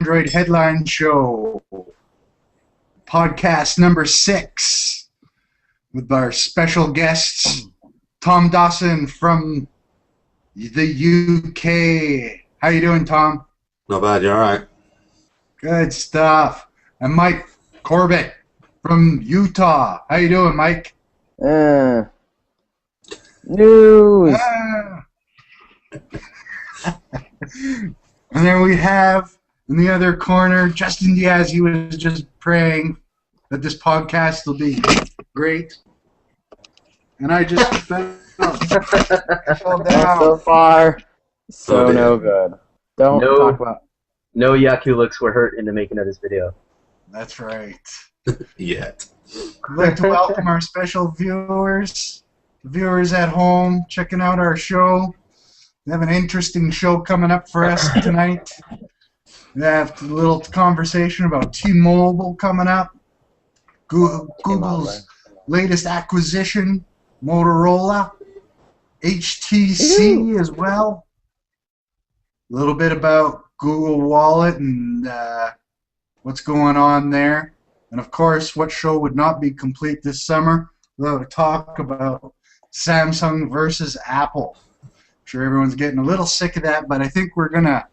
Android Headline Show, podcast number 6, with our special guests, Tom Dawson from the UK. How you doing, Tom? Not bad, you alright? Good stuff. And Mike Corbett from Utah. How you doing, Mike? News. And then we have, in the other corner, Justin Diaz. He was just praying that this podcast will be great. And I just fell down. So far, so no good. Don't talk about. No Yackulics were hurt in the making of this video. That's right. Yet. I'd like to welcome our special viewers at home checking out our show. We have an interesting show coming up for us tonight. We have a little conversation about T-Mobile coming up. Google's latest acquisition, Motorola, HTC as well. A little bit about Google Wallet and what's going on there. And of course, what show would not be complete this summer without a talk about Samsung versus Apple. I'm sure everyone's getting a little sick of that, but I think we're going to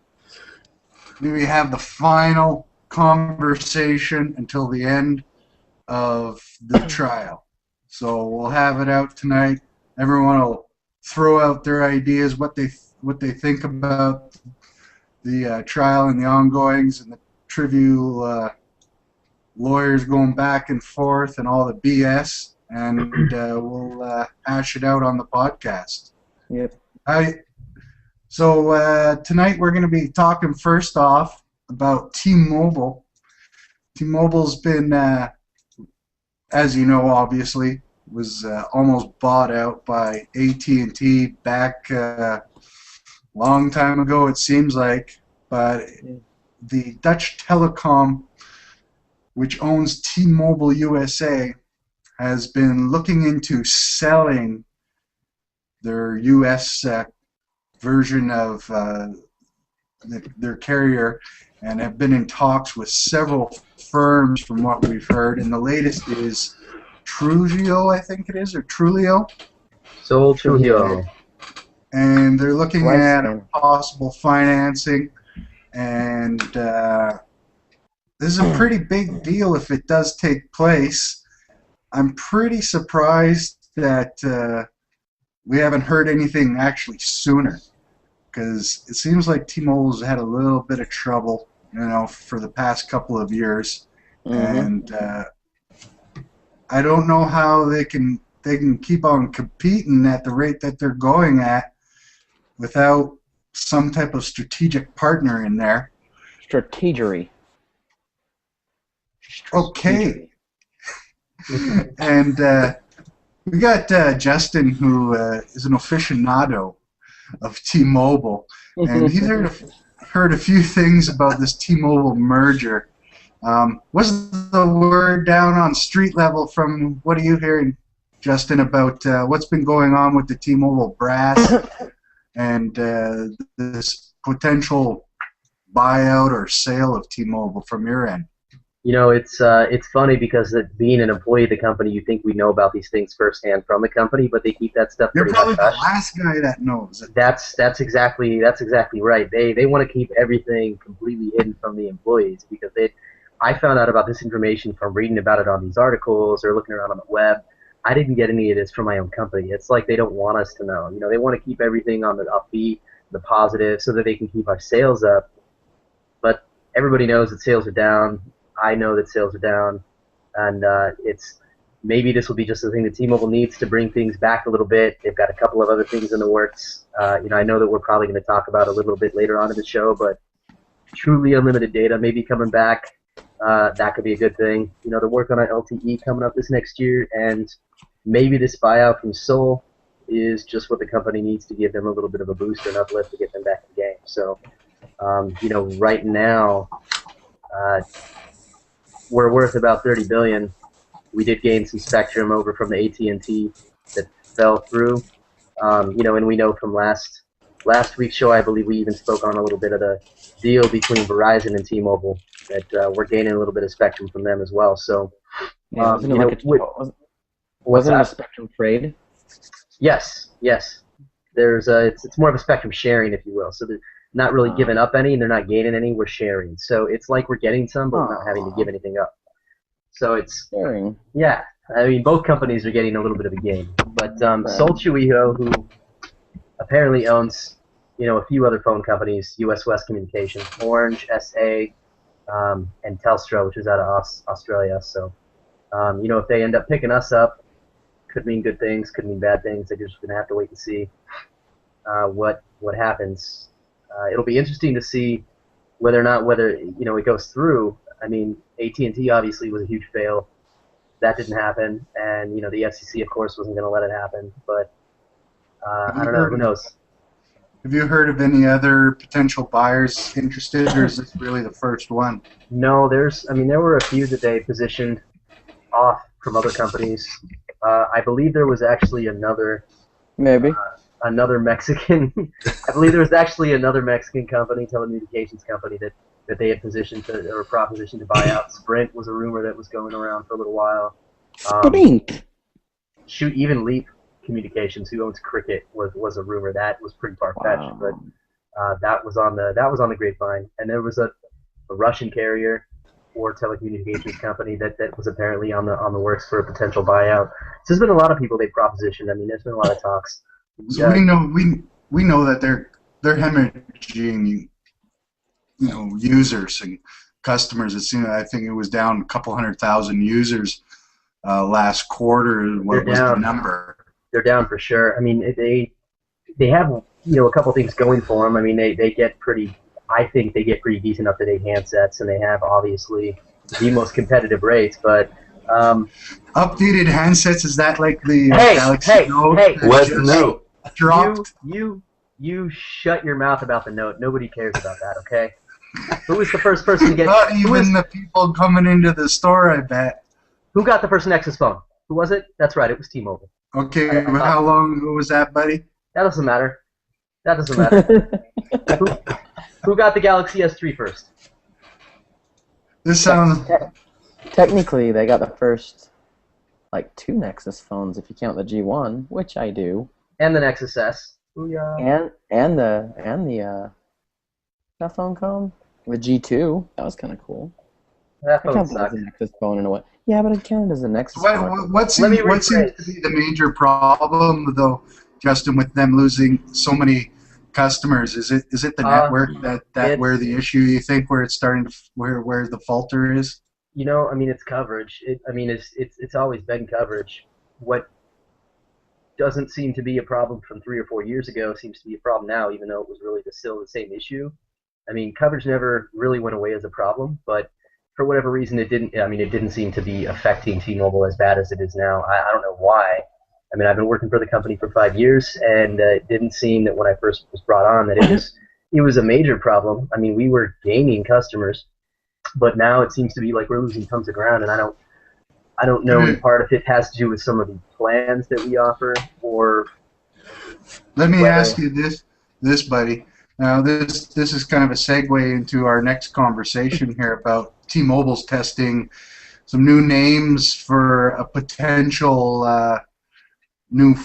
maybe have the final conversation until the end of the trial. So we'll have it out tonight. Everyone will throw out their ideas, what they think about the trial and the ongoings and the trivial lawyers going back and forth and all the BS, and we'll hash it out on the podcast. Yep. So tonight we're going to be talking first off about T-Mobile. T-Mobile's been, as you know, obviously, was almost bought out by AT&T back a long time ago, it seems like. But the Dutch telecom, which owns T-Mobile USA, has been looking into selling their U.S. version of their carrier, and have been in talks with several firms from what we've heard. And the latest is Trujillo, I think it is, or Trujillo. So Trujillo. And they're looking at possible financing. And this is a pretty big deal if it does take place. I'm pretty surprised that we haven't heard anything actually sooner, because it seems like T-Mobile's had a little bit of trouble, for the past couple of years, and I don't know how they can keep on competing at the rate that they're going at without some type of strategic partner in there. Strategery. Okay. And we got Justin, who is an aficionado of T-Mobile, and he's heard a few things about this T-Mobile merger. What's the word down on street level from, what are you hearing, Justin, about what's been going on with the T-Mobile brass and this potential buyout or sale of T-Mobile from your end? It's funny because being an employee of the company, you think we know about these things firsthand from the company, but they keep that stuff. You're probably the last guy that knows it. That's exactly right. They want to keep everything completely hidden from the employees, because I found out about this information from reading about it on these articles or looking around on the web. I didn't get any of this from my own company. It's like they don't want us to know. They want to keep everything on the upbeat, the positive, so that they can keep our sales up. But everybody knows that sales are down. I know that sales are down, and maybe this will be just the thing that T-Mobile needs to bring things back a little bit. They've got a couple of other things in the works. I know that we're probably going to talk about a little bit later on in the show, but truly unlimited data may be coming back. That could be a good thing. They're working on LTE coming up this next year, and maybe this buyout from Seoul is just what the company needs to give them a little bit of a boost or an uplift to get them back in the game. So, right now, we're worth about $30 billion. We did gain some spectrum over from the AT&T that fell through. And we know from last last week's show, I believe we even spoke on a little bit of the deal between Verizon and T-Mobile that we're gaining a little bit of spectrum from them as well. So, Yeah, wasn't it a spectrum trade? Yes. There's it's more of a spectrum sharing, if you will. So they're not really giving up any, and they're not gaining any. We're sharing. So it's like we're getting some, but we're not having to give anything up. So it's sharing. Yeah. I mean, both companies are getting a little bit of a gain. But Sol Trujillo, who apparently owns, a few other phone companies, US West Communications, Orange, SA, and Telstra, which is out of Australia. So, if they end up picking us up, could mean good things, could mean bad things. They're just going to have to wait and see what happens. It'll be interesting to see whether it goes through. I mean, AT&T obviously was a huge fail. That didn't happen, and the FCC of course wasn't going to let it happen. But I don't know. Who knows? Have you heard of any other potential buyers interested, or is this really the first one? No, there were a few that they positioned off from other companies. I believe there was actually another Mexican. I believe there was actually another Mexican company, telecommunications company, that they had positioned or propositioned to buy out. Sprint was a rumor that was going around for a little while. Sprint. Even Leap Communications, who owns Cricket, was a rumor. That was pretty far-fetched, but that was on the grapevine. And there was a Russian carrier or telecommunications company that was apparently on the works for a potential buyout. So there's been a lot of people they propositioned. I mean, there's been a lot of talks. So we know that they're hemorrhaging, users and customers. I think it was down a couple 100,000 users last quarter. What was the number? They're down for sure. I mean, they have a couple things going for them. I mean, they get pretty. I think they get pretty decent up-to-date handsets, and they have obviously the most competitive rates. But updated handsets, is that like the Galaxy Note? What's the Note? Dropped. You shut your mouth about the Note. Nobody cares about that. Okay. Who was the first person to get? Not even the people coming into the store, I bet. Who got the first Nexus phone? Who was it? That's right. It was T-Mobile. Okay. How long ago was that, buddy? That doesn't matter. Who got the Galaxy S3 first? This sounds. Technically, they got the first, two Nexus phones if you count the G1, which I do. And the Nexus S. Ouya. And the that phone called? The G2. That was kind of cool. That phone I counted sucked. as a Nexus phone in a way. Yeah, but I counted as a Nexus phone. What seems to be the major problem, though, Justin, with them losing so many customers? Is it the network that where the issue, you think, where it's starting to where the falter is? It's coverage. It's always been coverage. What doesn't seem to be a problem from 3 or 4 years ago seems to be a problem now, even though it was really still the same issue. I mean, coverage never really went away as a problem, but for whatever reason, it didn't seem to be affecting T-Mobile as bad as it is now. I don't know why. I mean, I've been working for the company for 5 years, and it didn't seem that when I first was brought on that it was a major problem. I mean, we were gaining customers, but now it seems to be like we're losing tons of ground, and I don't know in part if it has to do with some of the plans that we offer, or. Let me ask you this, buddy. Now, this is kind of a segue into our next conversation here about T-Mobile's testing some new names for a potential new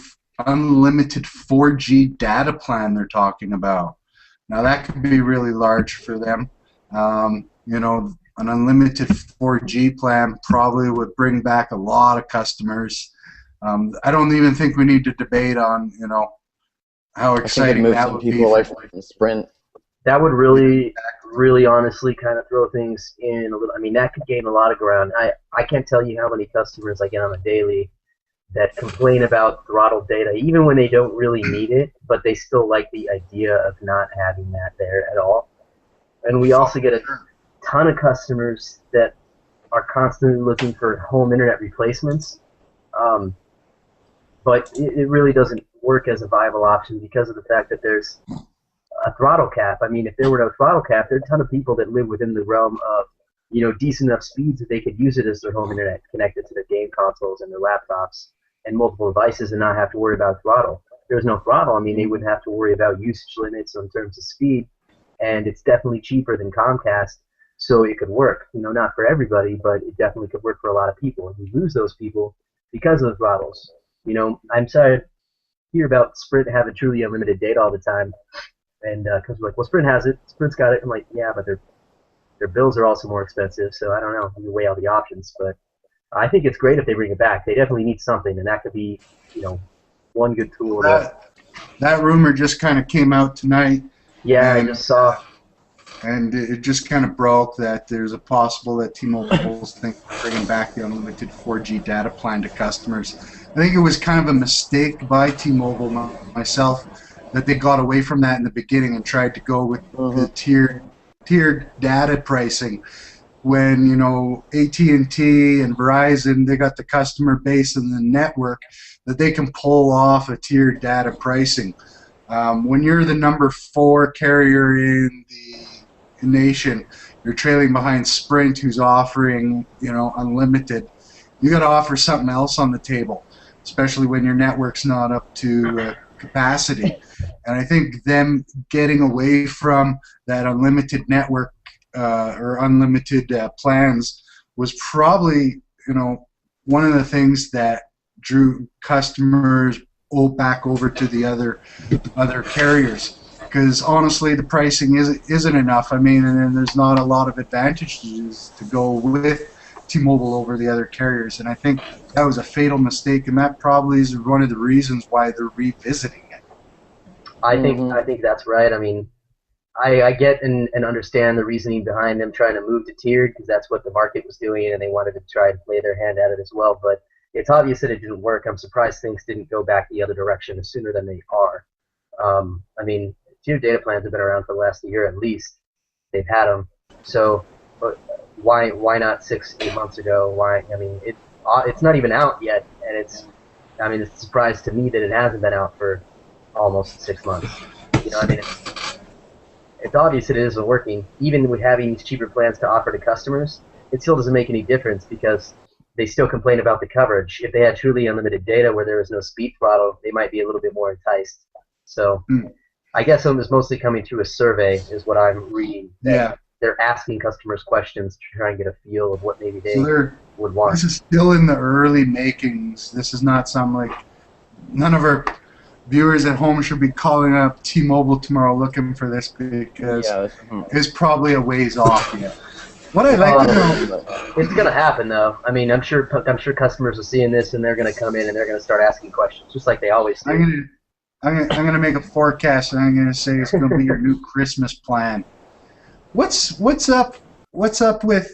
unlimited 4G data plan they're talking about. Now, that could be really large for them. An unlimited 4G plan probably would bring back a lot of customers. I don't even think we need to debate on, how exciting that would be. People away from Sprint. That would really, really honestly kind of throw things in a little. I mean, that could gain a lot of ground. I can't tell you how many customers I get on a daily that complain about throttled data, even when they don't really need it, but they still like the idea of not having that there at all. And we also get a ton of customers that are constantly looking for home internet replacements, but it really doesn't work as a viable option because of the fact that there's a throttle cap. I mean, if there were no throttle cap, there are a ton of people that live within the realm of, decent enough speeds that they could use it as their home internet connected to their game consoles and their laptops and multiple devices and not have to worry about throttle. there was no throttle, I mean, they wouldn't have to worry about usage limits in terms of speed, and it's definitely cheaper than Comcast, so it could work. You know, not for everybody, but it definitely could work for a lot of people, and we lose those people because of the throttles. You know, I'm sorry to hear about Sprint having truly unlimited data all the time, and because we're like, well, Sprint has it, Sprint's got it. I'm like, yeah, but their bills are also more expensive, so I don't know. You weigh all the options, but I think it's great if they bring it back. They definitely need something, and that could be, you know, one good tool. That rumor just kind of came out tonight. Yeah, I just saw. And it just kind of broke that there's a possible that T-Mobile's thinking of bringing back the unlimited 4G data plan to customers. I think it was kind of a mistake by T-Mobile myself that they got away from that in the beginning and tried to go with the tiered data pricing. When, you know, AT&T and Verizon, they got the customer base and the network that they can pull off a tiered data pricing. When you're the number 4 carrier in the nation, you're trailing behind Sprint, who's offering, you know, unlimited. You got to offer something else on the table, especially when your network's not up to capacity. And I think them getting away from that unlimited network or unlimited plans was probably, you know, one of the things that drew customers back over to the other carriers. Because honestly, the pricing isn't enough. I mean, and then there's not a lot of advantages to go with T-Mobile over the other carriers. And I think that was a fatal mistake, and that probably is one of the reasons why they're revisiting it. I think that's right. I mean, I get and understand the reasoning behind them trying to move to tiered, because that's what the market was doing, and they wanted to try to play their hand at it as well. But it's obvious that it didn't work. I'm surprised things didn't go back the other direction sooner than they are. I mean, tiered data plans have been around for the last year at least. They've had them. So why not 6-8 months ago? Why? I mean, it's not even out yet, and it's a surprise to me that it hasn't been out for almost 6 months. You know, I mean, it's obvious it isn't working. Even with having these cheaper plans to offer to customers, it still doesn't make any difference because they still complain about the coverage. If they had truly unlimited data where there was no speed throttle, they might be a little bit more enticed. So I guess it was mostly coming through a survey is what I'm reading. Yeah. They're asking customers questions to try and get a feel of what maybe they would want. This is still in the early makings. This is not some, like, none of our viewers at home should be calling up T-Mobile tomorrow looking for this because it's probably a ways off yet. What I'd like to know, it's going to happen though. I mean, I'm sure customers are seeing this and they're going to come in and they're going to start asking questions just like they always do. I'm gonna make a forecast and I'm gonna say it's gonna be your new Christmas plan. What's up with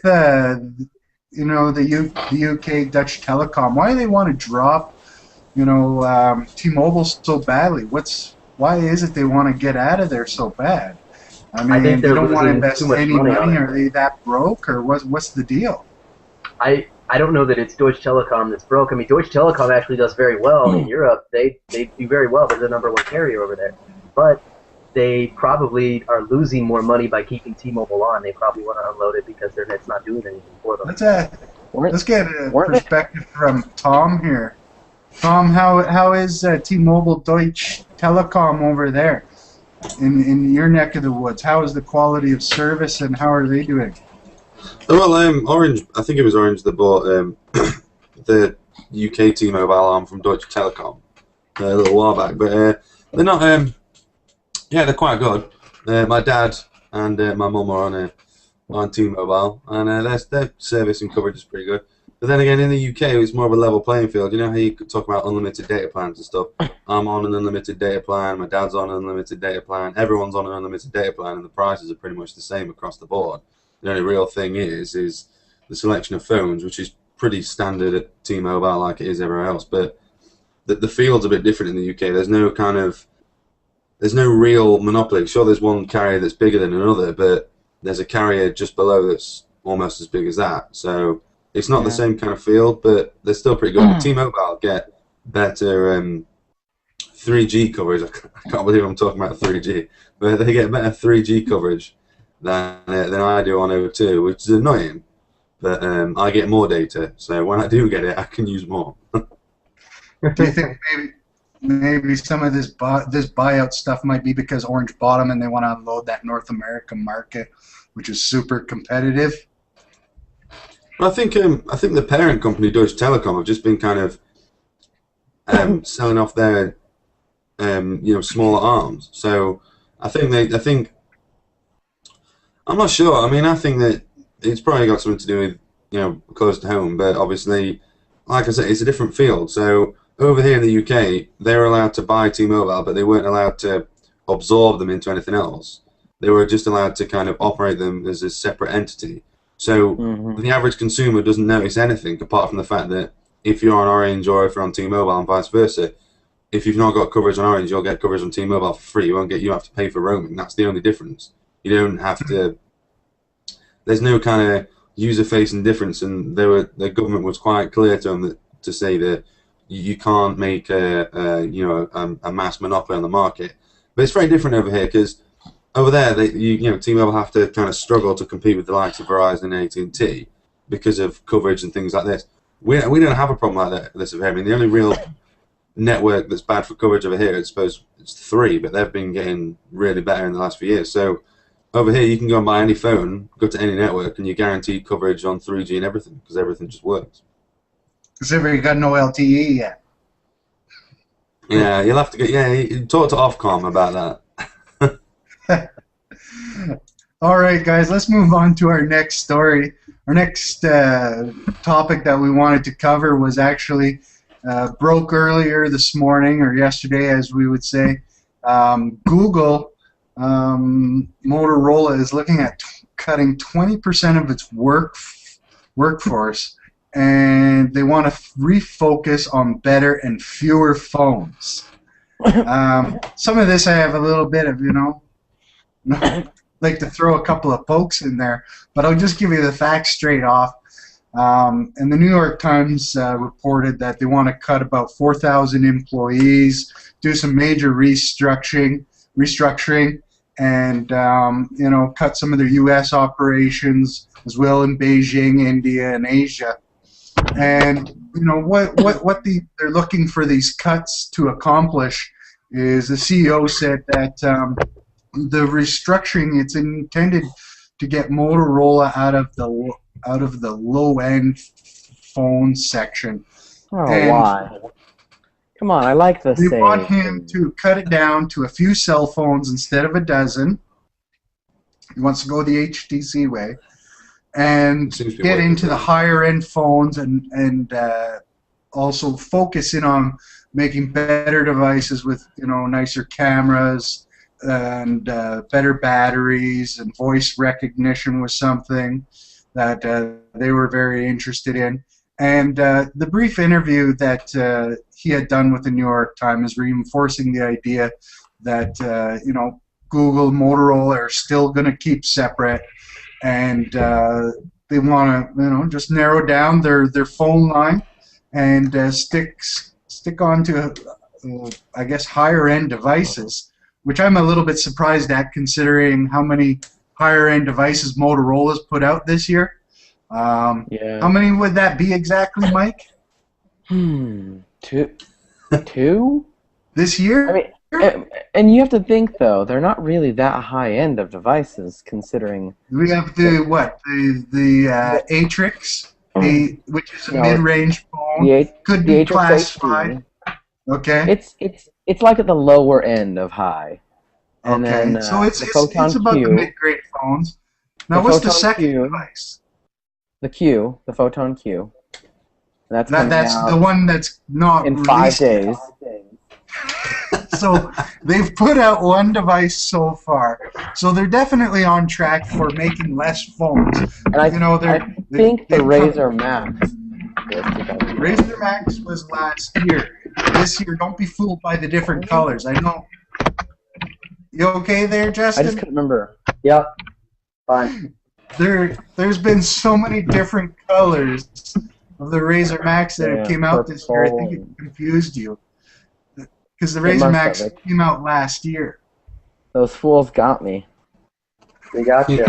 you know, the UK Dutch Telecom? Why do they want to drop, you know, T-Mobile so badly? Why is it they want to get out of there so bad? I mean, think they don't want to invest too much any money. Are they that broke, or what's the deal? I don't know that it's Deutsche Telekom that's broke. I mean, Deutsche Telekom actually does very well in Europe. They do very well. They're the #1 carrier over there. But they probably are losing more money by keeping T-Mobile on. They probably want to unload it because their net's not doing anything for them. Let's get a perspective from Tom here. Tom, how is T-Mobile Deutsche Telekom over there in your neck of the woods? How is the quality of service and how are they doing? Well, Orange, I think it was Orange that bought the UK T-Mobile arm from Deutsche Telekom a little while back, but they're not. Yeah, they're quite good. My dad and my mum are on T-Mobile, and their service and coverage is pretty good. But then again, in the UK, it's more of a level playing field. You know how you could talk about unlimited data plans and stuff. I'm on an unlimited data plan. My dad's on an unlimited data plan. Everyone's on an unlimited data plan, and the prices are pretty much the same across the board. The only real thing is the selection of phones, which is pretty standard at T-Mobile like it is everywhere else. But the field's a bit different in the UK. There's no real monopoly. Sure, there's one carrier that's bigger than another, but there's a carrier just below that's almost as big as that. So it's not the same kind of field, but they're still pretty good. T-Mobile get better 3G coverage. I can't believe I'm talking about 3G, but they get better 3G coverage than I do on O2, which is annoying. But I get more data, so when I do get it, I can use more. Do you think maybe some of this buyout stuff might be because Orange bought them and they want to unload that North American market, which is super competitive. Well, I think the parent company, Deutsche Telekom, have just been kind of selling off their smaller arms. So I think I'm not sure. I mean, I think that it's probably got something to do with close to home, but obviously, like I said, it's a different field. So over here in the UK, they were allowed to buy T-Mobile, but they weren't allowed to absorb them into anything else. They were just allowed to kind of operate them as a separate entity. So the average consumer doesn't notice anything apart from the fact that if you're on Orange or if you're on T-Mobile and vice versa, if you've not got coverage on Orange, you'll get coverage on T-Mobile for free. You have to pay for roaming. That's the only difference. You don't have to. There's no kind of user-facing difference, and the government was quite clear to them to say that you can't make a mass monopoly on the market. But it's very different over here because over there, T-Mobile have to kind of struggle to compete with the likes of Verizon and AT&T because of coverage and things like this. We don't have a problem like this over here. I mean, the only real network that's bad for coverage over here, I suppose, it's 3, but they've been getting really better in the last few years. So over here, you can go and buy any phone, go to any network, and you're guaranteed coverage on 3G and everything because everything just works. Except for you got no LTE yet. Yeah, you'll have to talk to Ofcom about that. All right, guys, let's move on to our next story. Our next topic that we wanted to cover was actually broke earlier this morning, or yesterday, as we would say. Google, Motorola is looking at cutting 20% of its workforce, and they want to refocus on better and fewer phones. Some of this I have a little bit of, like to throw a couple of pokes in there, but I'll just give you the facts straight off. And the New York Times reported that they want to cut about 4,000 employees, do some major restructuring, and cut some of their U.S. operations as well in Beijing, India, and Asia. And what they're looking for these cuts to accomplish is the CEO said that the restructuring, it's intended to get Motorola out of the low-end phone section. Oh, and why? Come on, I like the They saying. want him to cut it down to a few cell phones instead of a dozen. He wants to go the HTC way and get into the higher-end phones and also focus in on making better devices with nicer cameras and better batteries, and voice recognition was something that they were very interested in. And the brief interview that he had done with the New York Times is reinforcing the idea that Google and Motorola are still going to keep separate, and they want to just narrow down their phone line and stick on to I guess higher end devices, which I'm a little bit surprised at considering how many higher end devices Motorola's put out this year. Yeah. How many would that be exactly, Mike? Two? This year? I mean, and you have to think though, they're not really that high end of devices considering. We have the Atrix, which is a mid-range phone. Could be classified. Okay. It's like at the lower end of high. And okay. Then, so it's Photon about Q, the mid-grade phones. Now, what's the second device? The Photon Q. That's the one that's not in 5 days. So they've put out one device so far. So they're definitely on track for making less phones. And I think the Razr Max. Razr Max was last year. This year, don't be fooled by the different colors. I know. You okay there, Justin? I just couldn't remember. Yep. Fine. There's been so many different colors of the Razr Max that came out this year. I think it confused you. Because the Razr Max came out last year. Those fools got me. They got you.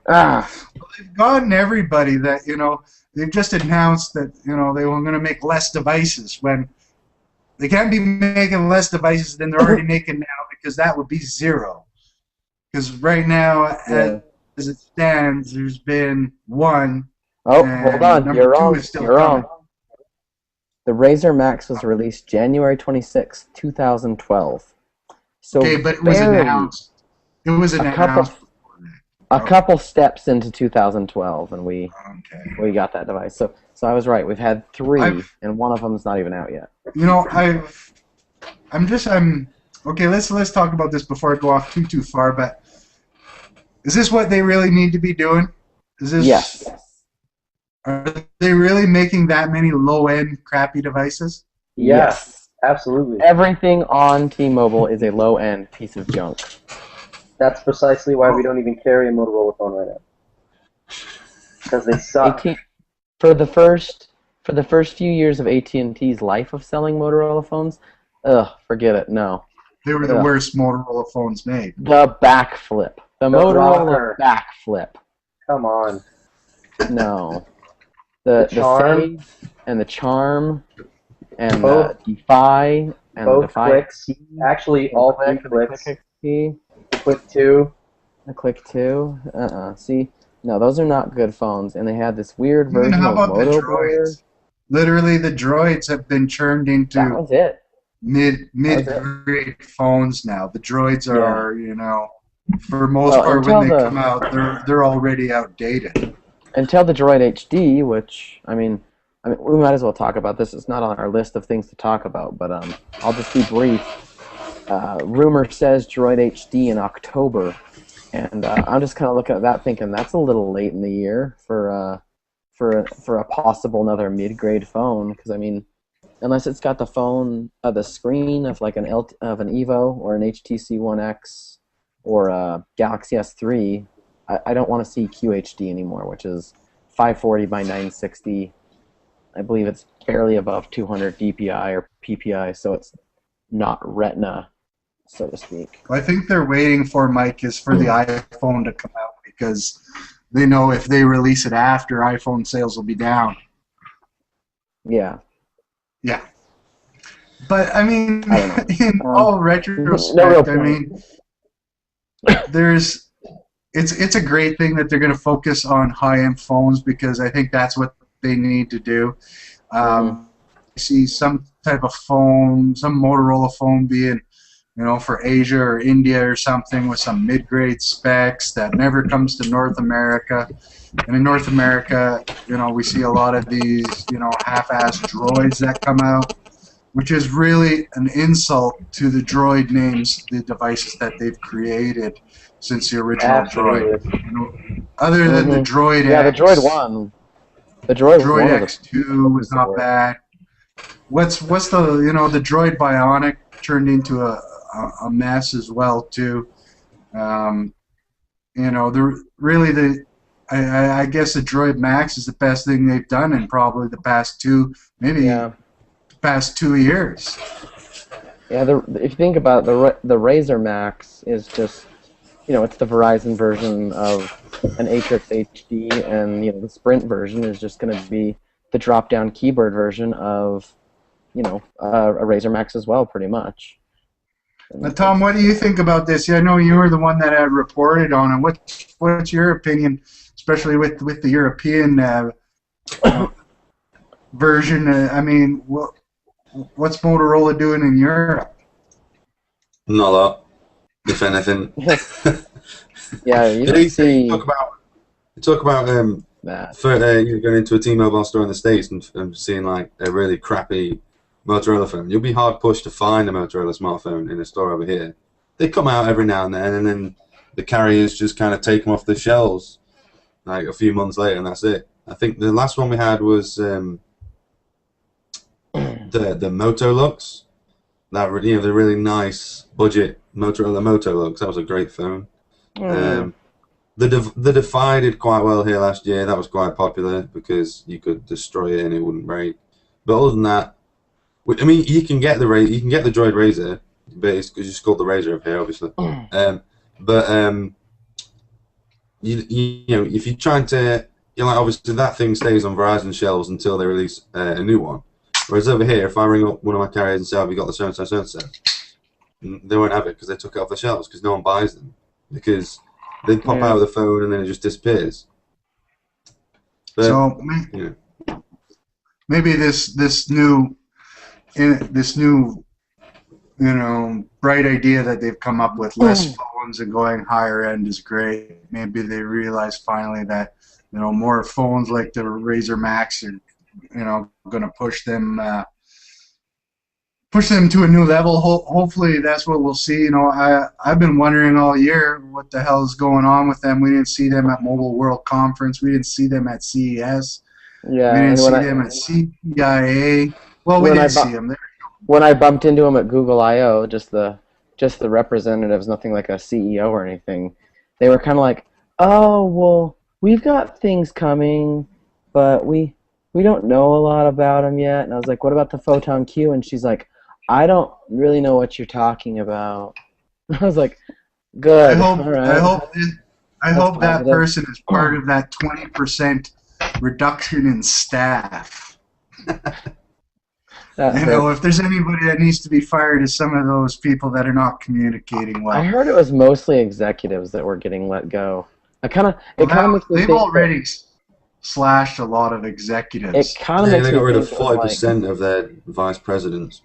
Well, they've gotten everybody that, they've just announced that, they were going to make less devices when They can't be making less devices than they're already making now, because that would be zero. Because right now, Yeah. as it stands, there's been one. Oh, and hold on. number You're two wrong. is still You're coming. wrong. The Razer Max was released January 26th, 2012. So Okay, but it was barely announced. It was a announced. couple steps into 2012, and we Okay. got that device. So I was right. We've had 3, I've- and one of them's not even out yet. You know, I'm okay. Let's talk about this before I go off too far. But is this what they really need to be doing? Is this? Yes. Are they really making that many low-end crappy devices? Yes. Absolutely. Everything on T-Mobile is a low-end piece of junk. That's precisely why we don't even carry a Motorola phone right now. Because they suck. For the first few years of AT&T's life of selling Motorola phones, forget it. No. They were the worst Motorola phones made. The backflip. The Motorola rocker. backflip. Come on. No. The Charm. Save and the Charm and Both- the Defy and Both the Defy clicks. XT, Actually, the all Click, 3 the clicks. Click XT, The Click 2. the Click 2. See, no, those are not good phones. And they had this weird And version how of about the Moto Blur. droids? Literally, the droids have been churned That into was it. mid-grade phones now. The droids are, for most Well, part, until when they the- come out, they're already outdated. Until the Droid HD, which I mean, we might as well talk about this. It's not on our list of things to talk about, but I'll just be brief. Rumor says Droid HD in October, and I'm just kind of looking at that, thinking that's a little late in the year for a possible another mid-grade phone. Because I mean, unless it's got the screen of like an Evo or an HTC One X or a Galaxy S3. I don't want to see QHD anymore, which is 540 by 960. I believe it's barely above 200 DPI or PPI, so it's not Retina, so to speak. I think they're waiting for, Mike, is for the iPhone to come out, because they know if they release it after, iPhone sales will be down. Yeah. Yeah. But, I mean, I don't know. in all retrospect, no real I mean, it's a great thing that they're going to focus on high-end phones, because I think that's what they need to do. I see some type of phone, some Motorola phone being, for Asia or India or something with some mid-grade specs that never comes to North America. And in North America, we see a lot of these, half-assed droids that come out, which is really an insult to the droid names, the devices that they've created since the original droid. Other than the Droid X. Yeah, the Droid 1. The Droid X2 was not bad. What's the the Droid Bionic turned into a mess as well too. I guess the Droid Max is the best thing they've done in probably the past 2 years. Yeah, if you think about it, the Razer Max is just, it's the Verizon version of an Atrix HD, and the Sprint version is just going to be the drop-down keyboard version of, a Razer Max as well, pretty much. Now, Tom, what do you think about this? Yeah, I know you were the one that had reported on it. What's your opinion, especially with the European version? I mean, what's Motorola doing in Europe? Not a lot, if anything. Yeah, you don't see talk about that. going into a T-Mobile store in the States and seeing like a really crappy Motorola phone. You'll be hard pushed to find a Motorola smartphone in a store over here. They come out every now and then the carriers just kind of take them off the shelves like a few months later, and that's it. I think the last one we had was the Motolux. That the really nice budget Motorola Motolux. That was a great phone. The Defy did quite well here last year. That was quite popular because you could destroy it and it wouldn't break. But other than that, I mean, you can get the Droid Razer, but it's just called the Razer up here, obviously. If you're trying to, obviously that thing stays on Verizon shelves until they release a new one. Whereas over here, if I ring up one of my carriers and say, have you got the so-and-so, so-and-so, they won't have it because they took it off the shelves because no one buys them. Because they pop out of the phone and then it just disappears. But, So maybe this new bright idea that they've come up with, less phones and going higher end, is great. Maybe they realize finally that more phones like the Razer Max are going to push them to a new level. Hopefully that's what we'll see. I've been wondering all year what the hell is going on with them. We didn't see them at Mobile World Conference. We didn't see them at CES. Yeah, we didn't see them at CIA. Well, we didn't see them there. When I bumped into them at Google I/O, just the representatives, nothing like a CEO or anything, they were kind of like, "Oh, well, we've got things coming, but we don't know a lot about them yet." And I was like, "What about the Photon Q?" And she's like, "I don't really know what you're talking about." I was like, "Good." I hope that person is part of that 20% reduction in staff. If there's anybody that needs to be fired, it's some of those people that are not communicating well. I heard it was mostly executives that were getting let go. It kind of makes me they've think already slashed a lot of executives. It kind of makes they me got rid of think 40% of their vice presidents.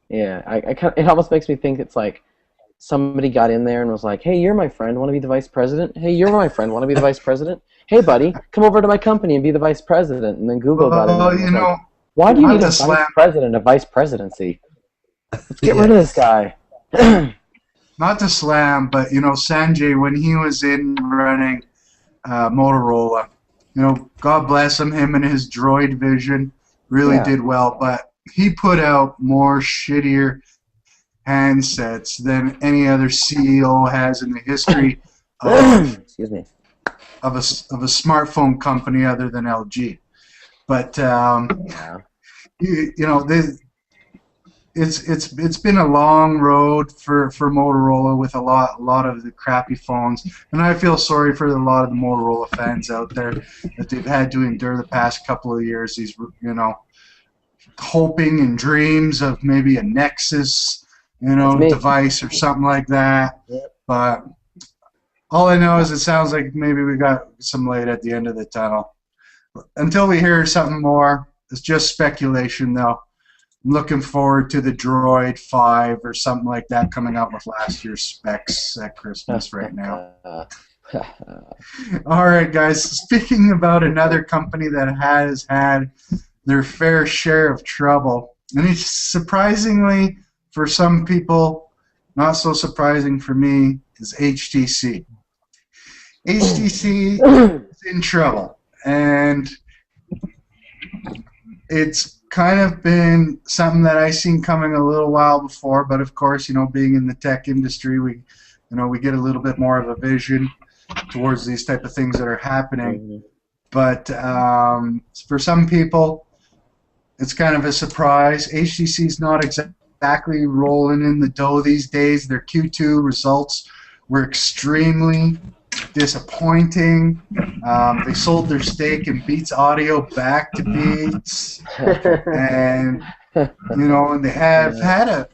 Yeah, it almost makes me think it's like somebody got in there and was like, "Hey, you're my friend. Want to be the vice president? Hey, you're my friend. Want to be the vice president? Hey, buddy, come over to my company and be the vice president." And then Google got in there and was like, "Why do you need a vice president, a vice presidency? Let's get rid of this guy." Not to slam, but Sanjay, when he was in running Motorola, God bless him and his droid vision really did well, but he put out more shittier handsets than any other CEO has in the history of Excuse me. of a smartphone company other than LG. But it's been a long road for Motorola with a lot of the crappy phones, and I feel sorry for a lot of the Motorola fans out there that they've had to endure the past couple of years. These hoping and dreams of maybe a Nexus device or something like that. Yep. But all I know is it sounds like maybe we got some light at the end of the tunnel. Until we hear something more, it's just speculation, though. I'm looking forward to the DROID 5 or something like that coming out with last year's specs at Christmas right now. All right, guys. Speaking about another company that has had their fair share of trouble, and it's surprisingly for some people, not so surprising for me, is HTC. HTC is in trouble, and it's kind of been something that I seen coming a little while before, but of course, being in the tech industry, we get a little bit more of a vision towards these type of things that are happening. But for some people, it's kind of a surprise. HTC's not exactly rolling in the dough these days. Their Q2 results were extremely disappointing. They sold their stake in Beats Audio back to Beats, and and they have had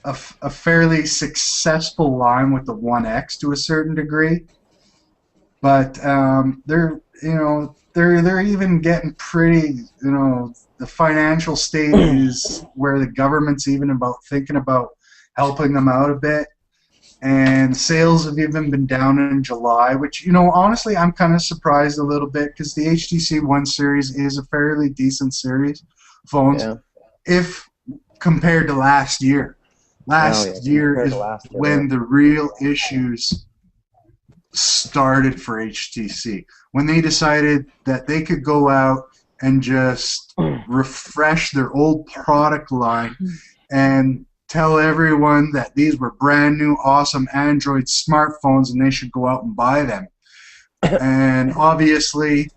a fairly successful line with the 1X to a certain degree, but they're even getting pretty. The financial state is where the government's even thinking about helping them out a bit. And sales have even been down in July, which, honestly, I'm kind of surprised a little bit because the HTC One series is a fairly decent series of phones if compared to last year. Last year is when the real issues started for HTC, when they decided that they could go out and just refresh their old product line and tell everyone that these were brand new, awesome Android smartphones and they should go out and buy them. And obviously,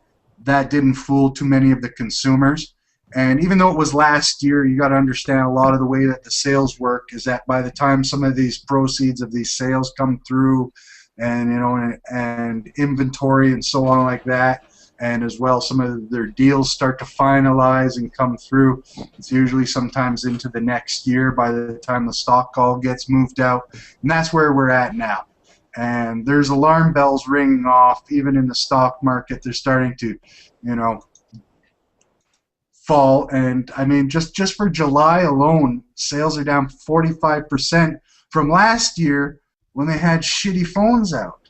that didn't fool too many of the consumers. And even though it was last year, you got to understand a lot of the way that the sales work is that by the time some of these proceeds of these sales come through, and and inventory and so on like that, and as well some of their deals start to finalize and come through. It's usually sometimes into the next year by the time the stock all gets moved out, and that's where we're at now. And there's alarm bells ringing off even in the stock market. They're starting to, you know, fall. And I mean, just for July alone, sales are down 45% from last year when they had shitty phones out.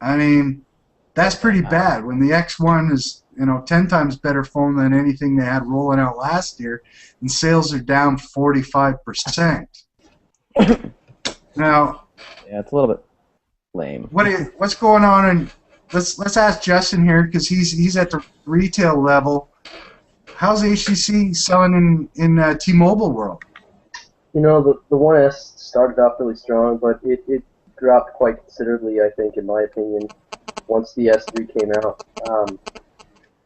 I mean, that's pretty bad when the X1 is, you know, 10 times better phone than anything they had rolling out last year, and sales are down 45%. Now, yeah, it's a little bit lame. What's going on? And let's ask Justin here, because he's at the retail level. How's HTC selling in T-Mobile world? You know, the 1S started off really strong, but it dropped quite considerably, I think, in my opinion, once the S3 came out.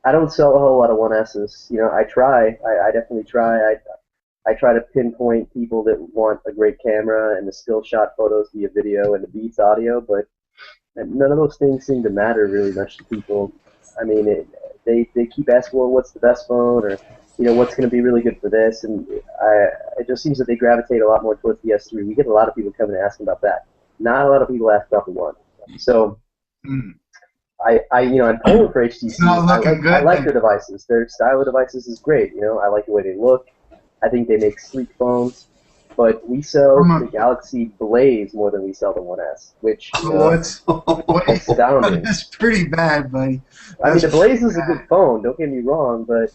I don't sell a whole lot of 1Ss. You know, I try. I definitely try. I try to pinpoint people that want a great camera and the still shot photos via video and the Beats audio, but none of those things seem to matter really much to people. I mean, they keep asking, well, what's the best phone, or, you know, what's going to be really good for this, and it just seems that they gravitate a lot more towards the S3. We get a lot of people coming and asking about that. Not a lot of people ask about the One. So, I'm pulling for HTC. I like their devices. Their style of devices is great. You know, I like the way they look. I think they make sleek phones. But we sell the Galaxy Blaze more than we sell the 1S, which is astounding. That's pretty bad, buddy. I mean, the Blaze is a good phone. Don't get me wrong, but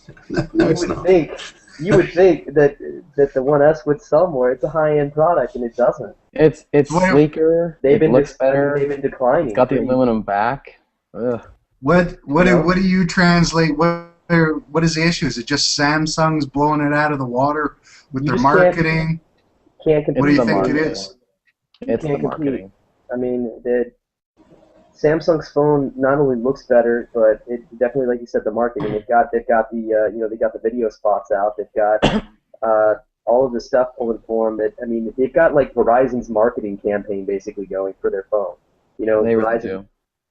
you would think that the 1S would sell more. It's a high-end product, and it doesn't. It's sleeker. It looks better. They've been declining. It's got the aluminum back. Ugh. What do you translate? What is the issue? Is it just Samsung's blowing it out of the water with their marketing? Can't compete. What do you think it is? It's the marketing. I mean, Samsung's phone not only looks better, but it definitely, like you said, the marketing. They've got the video spots out. They've got all of the stuff pulling for them. I mean, they've got like Verizon's marketing campaign basically going for their phone. You know, they Verizon really do.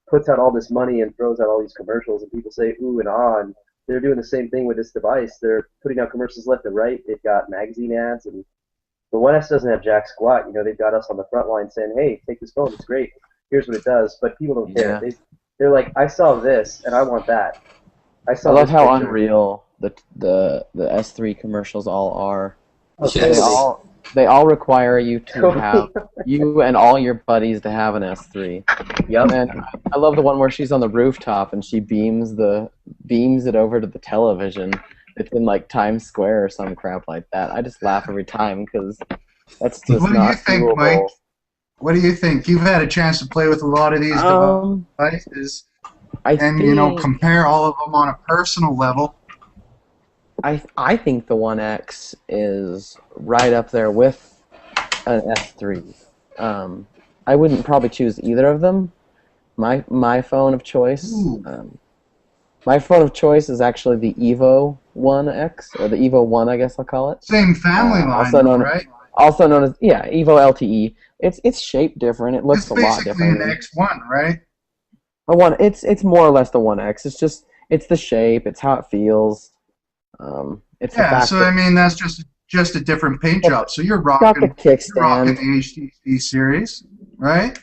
Puts out all this money and throws out all these commercials, and people say ooh and ah, and they're doing the same thing with this device. They're putting out commercials left and right. They've got magazine ads, and the 1S doesn't have jack squat. You know, they've got us on the front line saying, hey, take this phone, it's great. Here's what it does. But people don't care. Yeah. They're like, I saw this, and I want that. I love how unreal the S3 commercials all are. Yes. They all require you to have, you and all your buddies to have an S3. Yep. And I love the one where she's on the rooftop and she beams it over to the television. It's in like Times Square or some crap like that. I just laugh every time because that's just what not do you think, doable. Mike? What do you think? You've had a chance to play with a lot of these devices, and you know, compare all of them on a personal level. I think the 1X is right up there with an S3. I wouldn't probably choose either of them. My phone of choice. My phone of choice is actually the Evo 1X, or the Evo 1, I guess I'll call it. Same family line, right? Also known as Evo LTE. It's shaped different. It looks a lot different. It's basically an X1, right? It's more or less the 1X. It's the shape. It's how it feels. It's the fact so I mean that's just a different paint job. So you're rocking the HTC series, right?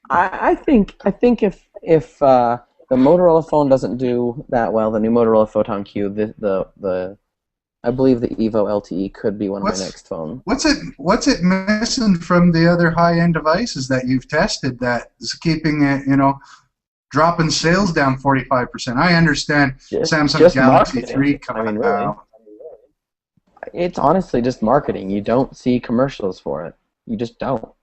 I think if the Motorola phone doesn't do that well, the new Motorola Photon Q, I believe the Evo LTE could be one of my next phones. What's it missing from the other high-end devices that you've tested that is keeping it, you know, dropping sales down 45%? I understand Samsung Galaxy 3 coming out. It's honestly just marketing. You don't see commercials for it. You just don't.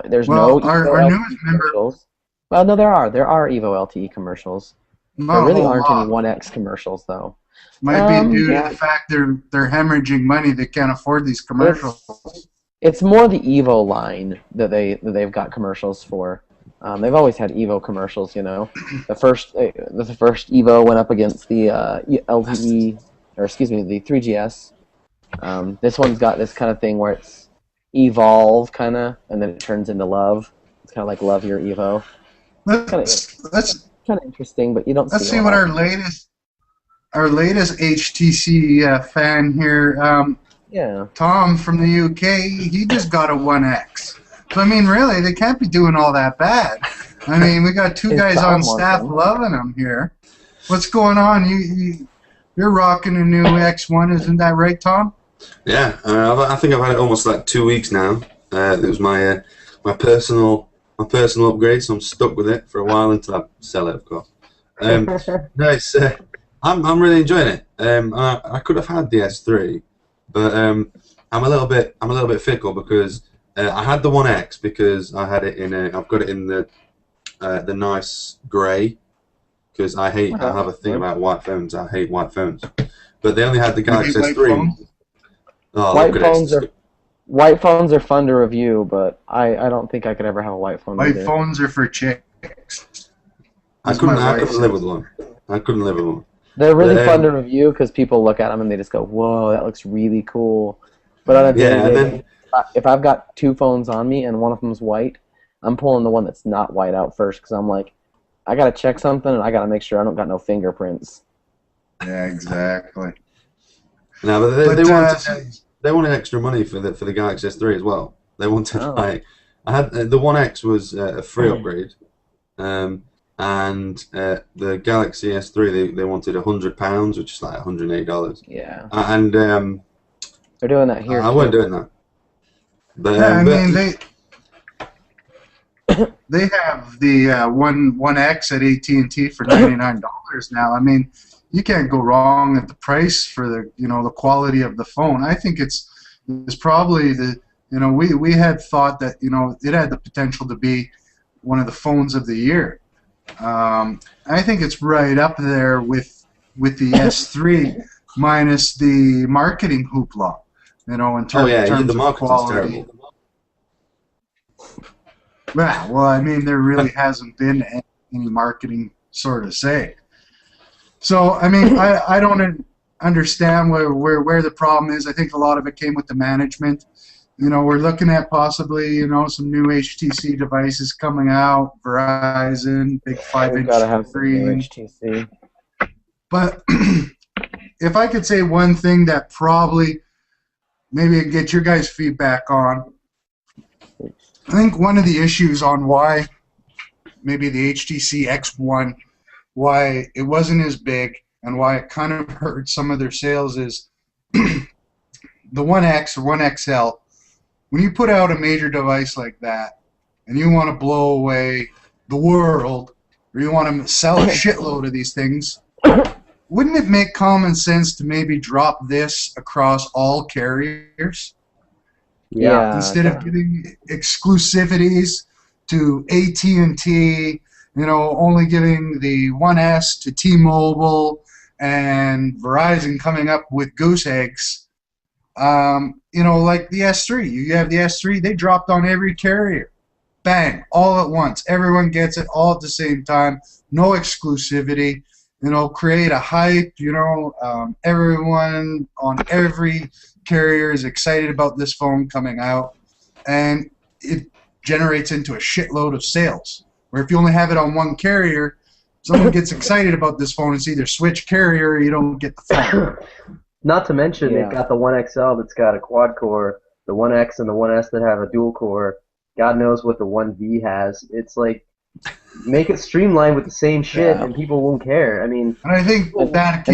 There's no our newest commercials. Well, no, there are Evo LTE commercials. There really aren't any 1X commercials though. Might be due to the fact they're hemorrhaging money. They can't afford these commercials. It's more the Evo line that they've got commercials for. They've always had Evo commercials, you know. The first Evo went up against the LTE, or excuse me, the 3GS. This one's got this kind of thing where it's evolve, kind of, and then it turns into love. It's kind of like love your Evo. Let's kind of interesting, but you don't let's see see a what lot. our latest HTC fan here, Yeah. Tom from the UK. He just got a 1X. So I mean, really, they can't be doing all that bad. I mean, we got two His guys Tom on wants staff them. loving them here. What's going on? You're rocking a new X1, isn't that right, Tom? Yeah, I think I've had it almost like 2 weeks now. It was my personal upgrade, so I'm stuck with it for a while until I sell it, of course. No, it's I'm really enjoying it. I could have had the S3, but I'm a little bit fickle because I had the 1X because I had it in I've got it in the nice grey because I have a thing about white phones. I hate white phones, but they only had the You hate Galaxy white S3. phones? Oh, White look at phones this. are white phones are fun to review, but I don't think I could ever have a white phone. White either. phones are for chicks. I As my couldn't wife live with says. one. I couldn't live with one. They're really fun to Um, review because people look at them and they just go, "Whoa, that looks really cool." But on a Yeah, and day-to-day, then if I've got two phones on me and one of them's white, I'm pulling the one that's not white out first because I'm like, I gotta check something and I gotta make sure I don't got no fingerprints. Yeah, exactly. no, but But they wanted extra money for the Galaxy S3 as well. They wanted Oh. like I had the 1X was a free upgrade, and the Galaxy S3 they wanted £100, which is like $180, Yeah, and they're doing that here I too. wasn't doing that. But, yeah, I but mean they have the one X at AT&T for $99 now. I mean, you can't go wrong at the price for the quality of the phone. I think it's probably we had thought that it had the potential to be one of the phones of the year. I think it's right up there with the S3 minus the marketing hoopla. In oh terms yeah, the of marketing's quality. terrible. Yeah, well, I mean, there really hasn't been any marketing sort of say. So, I mean, I don't understand where the problem is. I think a lot of it came with the management. We're looking at possibly, some new HTC devices coming out, Verizon, big We've 5-inch gotta have some new screen. HTC. But if I could say one thing that probably maybe I can get your guys' feedback on, I think one of the issues on why maybe the HTC X1, why it wasn't as big and why it kind of hurt some of their sales is the 1X or 1XL. When you put out a major device like that and you want to blow away the world or you want to sell a shitload of these things, wouldn't it make common sense to maybe drop this across all carriers? Yeah, Instead of giving exclusivities to AT&T, only giving the 1S to T-Mobile and Verizon coming up with goose eggs, like the S3. You have the S3, they dropped on every carrier. Bang, all at once. Everyone gets it all at the same time. No exclusivity. Create a hype. Everyone on every carrier is excited about this phone coming out, and it generates into a shitload of sales. Where if you only have it on one carrier, someone gets excited about this phone, it's either switch carrier or you don't get the phone. Not to mention, Yeah. they've got the 1XL that's got a quad core, the 1X and the 1S that have a dual core. God knows what the 1V has. It's like, make it streamlined with the same shit, Yeah. and people won't care. I mean, And I think that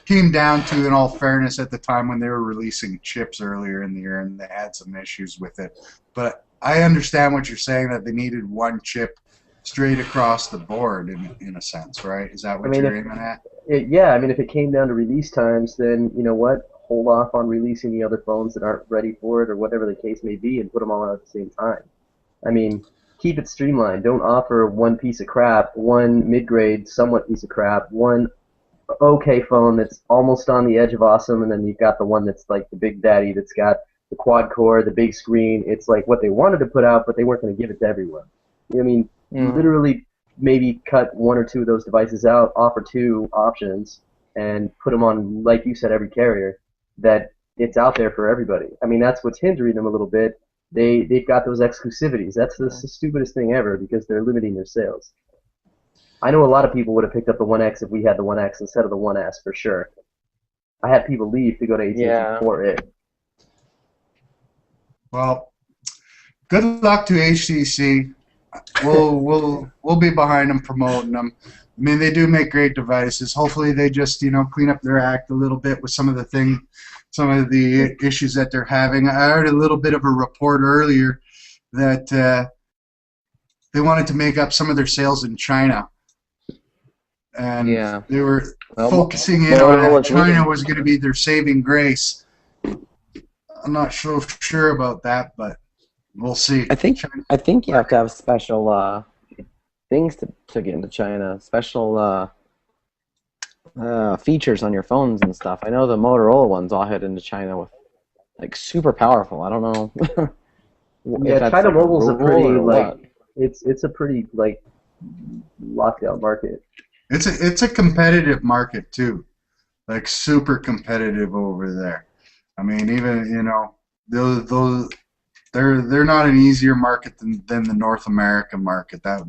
came down to, in all fairness, at the time when they were releasing chips earlier in the year, and they had some issues with it. But I understand what you're saying, that they needed one chip straight across the board, in a sense, right? Is that what you're aiming at? if it came down to release times, then you know what? Hold off on releasing the other phones that aren't ready for it, or whatever the case may be, and put them all out at the same time. I mean, keep it streamlined. Don't offer one piece of crap, one mid-grade, somewhat piece of crap, one okay phone that's almost on the edge of awesome, and then you've got the one that's like the big daddy that's got the quad core, the big screen. It's like what they wanted to put out, but they weren't going to give it to everyone. I mean, literally maybe cut one or two of those devices out, offer two options, and put them on, like you said, every carrier, that it's out there for everybody. I mean, that's what's hindering them a little bit. They've got those exclusivities. That's the stupidest thing ever, because they're limiting their sales. I know a lot of people would have picked up the 1X if we had the 1X instead of the 1S for sure. I had people leave to go to AT&T Yeah. for it. Well, good luck to HTC. We'll be behind them, promoting them. I mean, they do make great devices. Hopefully, they just clean up their act a little bit with some of the issues that they're having. I heard a little bit of a report earlier that they wanted to make up some of their sales in China, and Yeah. they were Well, focusing in on that China was going to be their saving grace. I'm not so sure about that, but we'll see. I think you have to have special things to get into China. Special features on your phones and stuff. I know the Motorola ones all head into China with like super powerful. I don't know. Yeah, China Mobile's a pretty what. it's a pretty like lockdown market. It's a competitive market too, like super competitive over there. I mean, even those they're not an easier market than the North American market. That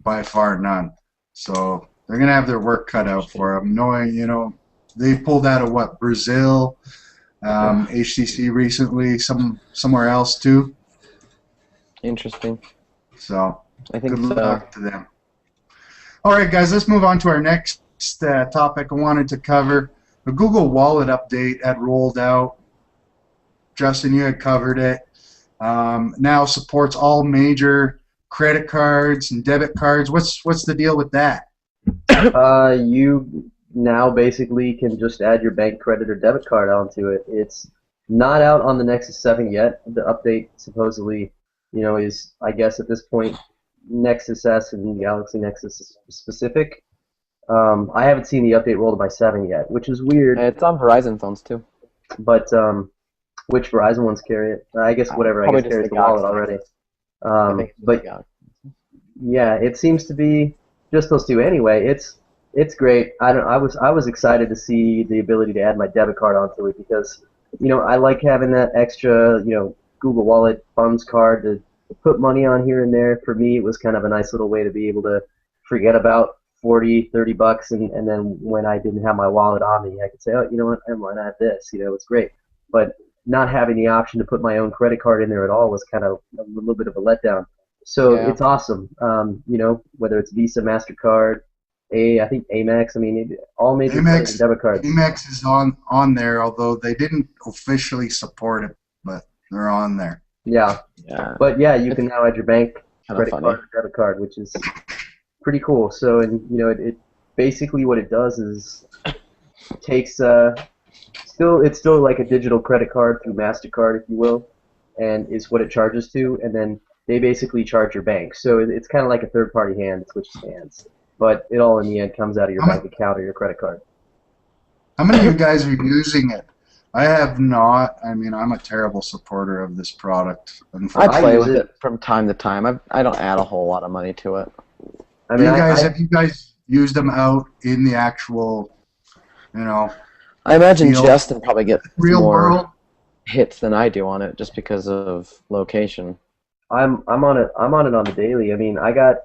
by far none. So they're gonna have their work cut out for them. Knowing they pulled out of what, Brazil, HTC recently, somewhere else too. Interesting. So I think good so. luck to them. All right, guys, let's move on to our next topic I wanted to cover. The Google Wallet update had rolled out. Justin, you had covered it. Now supports all major credit cards and debit cards. What's the deal with that? You now basically can just add your bank credit or debit card onto it. It's not out on the Nexus 7 yet. The update supposedly, is, I guess at this point, Nexus S and Galaxy Nexus specific. I haven't seen the update roll to my 7 yet, which is weird. It's on Verizon phones too. But which Verizon ones carry it? I guess whatever. I Probably guess just carries the the wallet Galaxy. already. But yeah, it seems to be just those two. Anyway, it's great. I was excited to see the ability to add my debit card onto it because I like having that extra Google Wallet funds card to put money on here and there. For me, it was kind of a nice little way to be able to forget about $40-$30 and then when I didn't have my wallet on me, I could say, oh, you know what, I might have this. It's great. But not having the option to put my own credit card in there at all was kind of a little bit of a letdown. So Yeah. it's awesome. Whether it's Visa, MasterCard, I think Amex. I mean, all major credit and debit cards. Amex is on there, although they didn't officially support it, but they're on there. Yeah. Yeah. But yeah, you can now add your bank Kind of credit funny. card or debit card, which is pretty cool. So, and it basically what it does is takes it's still like a digital credit card through MasterCard, if you will, and is what it charges to, and then they basically charge your bank. So it's kind of like a third-party hand that switches hands, but it all in the end comes out of your bank account or your credit card. How many of you guys are using it? I have not. I mean, I'm a terrible supporter of this product. I play use with it. it from time to time. I don't add a whole lot of money to it. I mean, Have you guys used them out in the actual, I imagine Real- Justin probably gets real more world? hits than I do on it just because of location. I'm on it on the daily. I mean, I got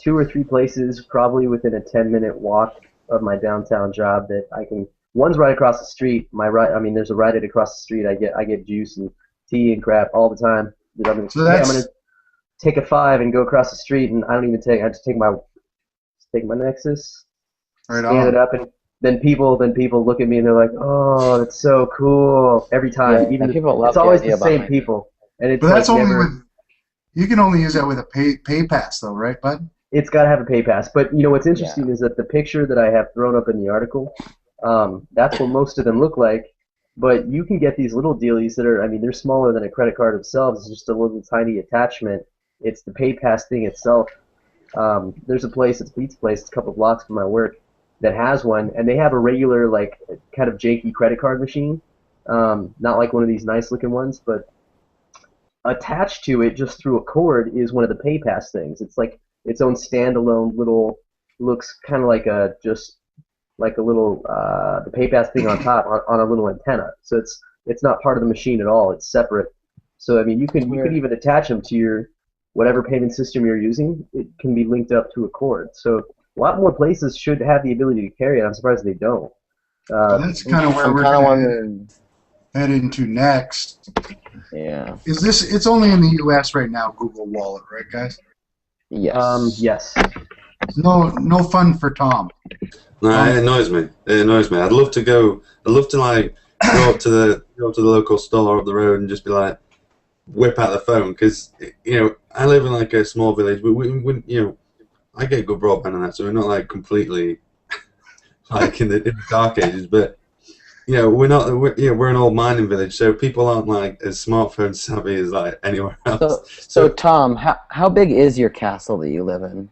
2 or 3 places probably within a 10-minute walk of my downtown job that I can. One's right across the street. There's a Rite Aid across the street. I get juice and tea and crap all the time. I'm gonna take a 5 and go across the street, and I just take my Nexus, Right scan on. it up, and then people look at me and they're like, "Oh, that's so cool!" Every time, Yeah, people love it's always the idea the same behind it. people, and it's But that's like only never. you can only use that with a pay pass, though, right, bud? It's got to have a pay pass. But what's interesting is that the picture that I have thrown up in the article, that's what most of them look like. But you can get these little dealies that are, they're smaller than a credit card themselves. It's just a little tiny attachment. It's the pay pass thing itself. There's a place, it's Pete's Place, it's a couple blocks from my work, that has one, and they have a regular, like, kind of janky credit card machine. Not like one of these nice looking ones, but attached to it just through a cord is one of the pay pass things. It's like its own standalone little, looks kind of like a little the pay pass thing on top on a little antenna. So it's not part of the machine at all. It's separate. So you could even attach them to whatever payment system you're using, it can be linked up to a cord. So a lot more places should have the ability to carry it. I'm surprised they don't. So that's kind of where I'm we're kind of going to wondering. head into next. Yeah. Is this? It's only in the U.S. right now, Google Wallet, right, guys? Yes. Yes. No fun for Tom. No, it annoys me. It annoys me. I'd love to go. I'd love to like go up to the local store up the road and just be like, whip out the phone, because I live in like a small village. We I get good broadband and that, so we're not like completely like in the dark ages. But we're not. We're an old mining village, so people aren't like as smartphone savvy as like anywhere else. So Tom, how big is your castle that you live in?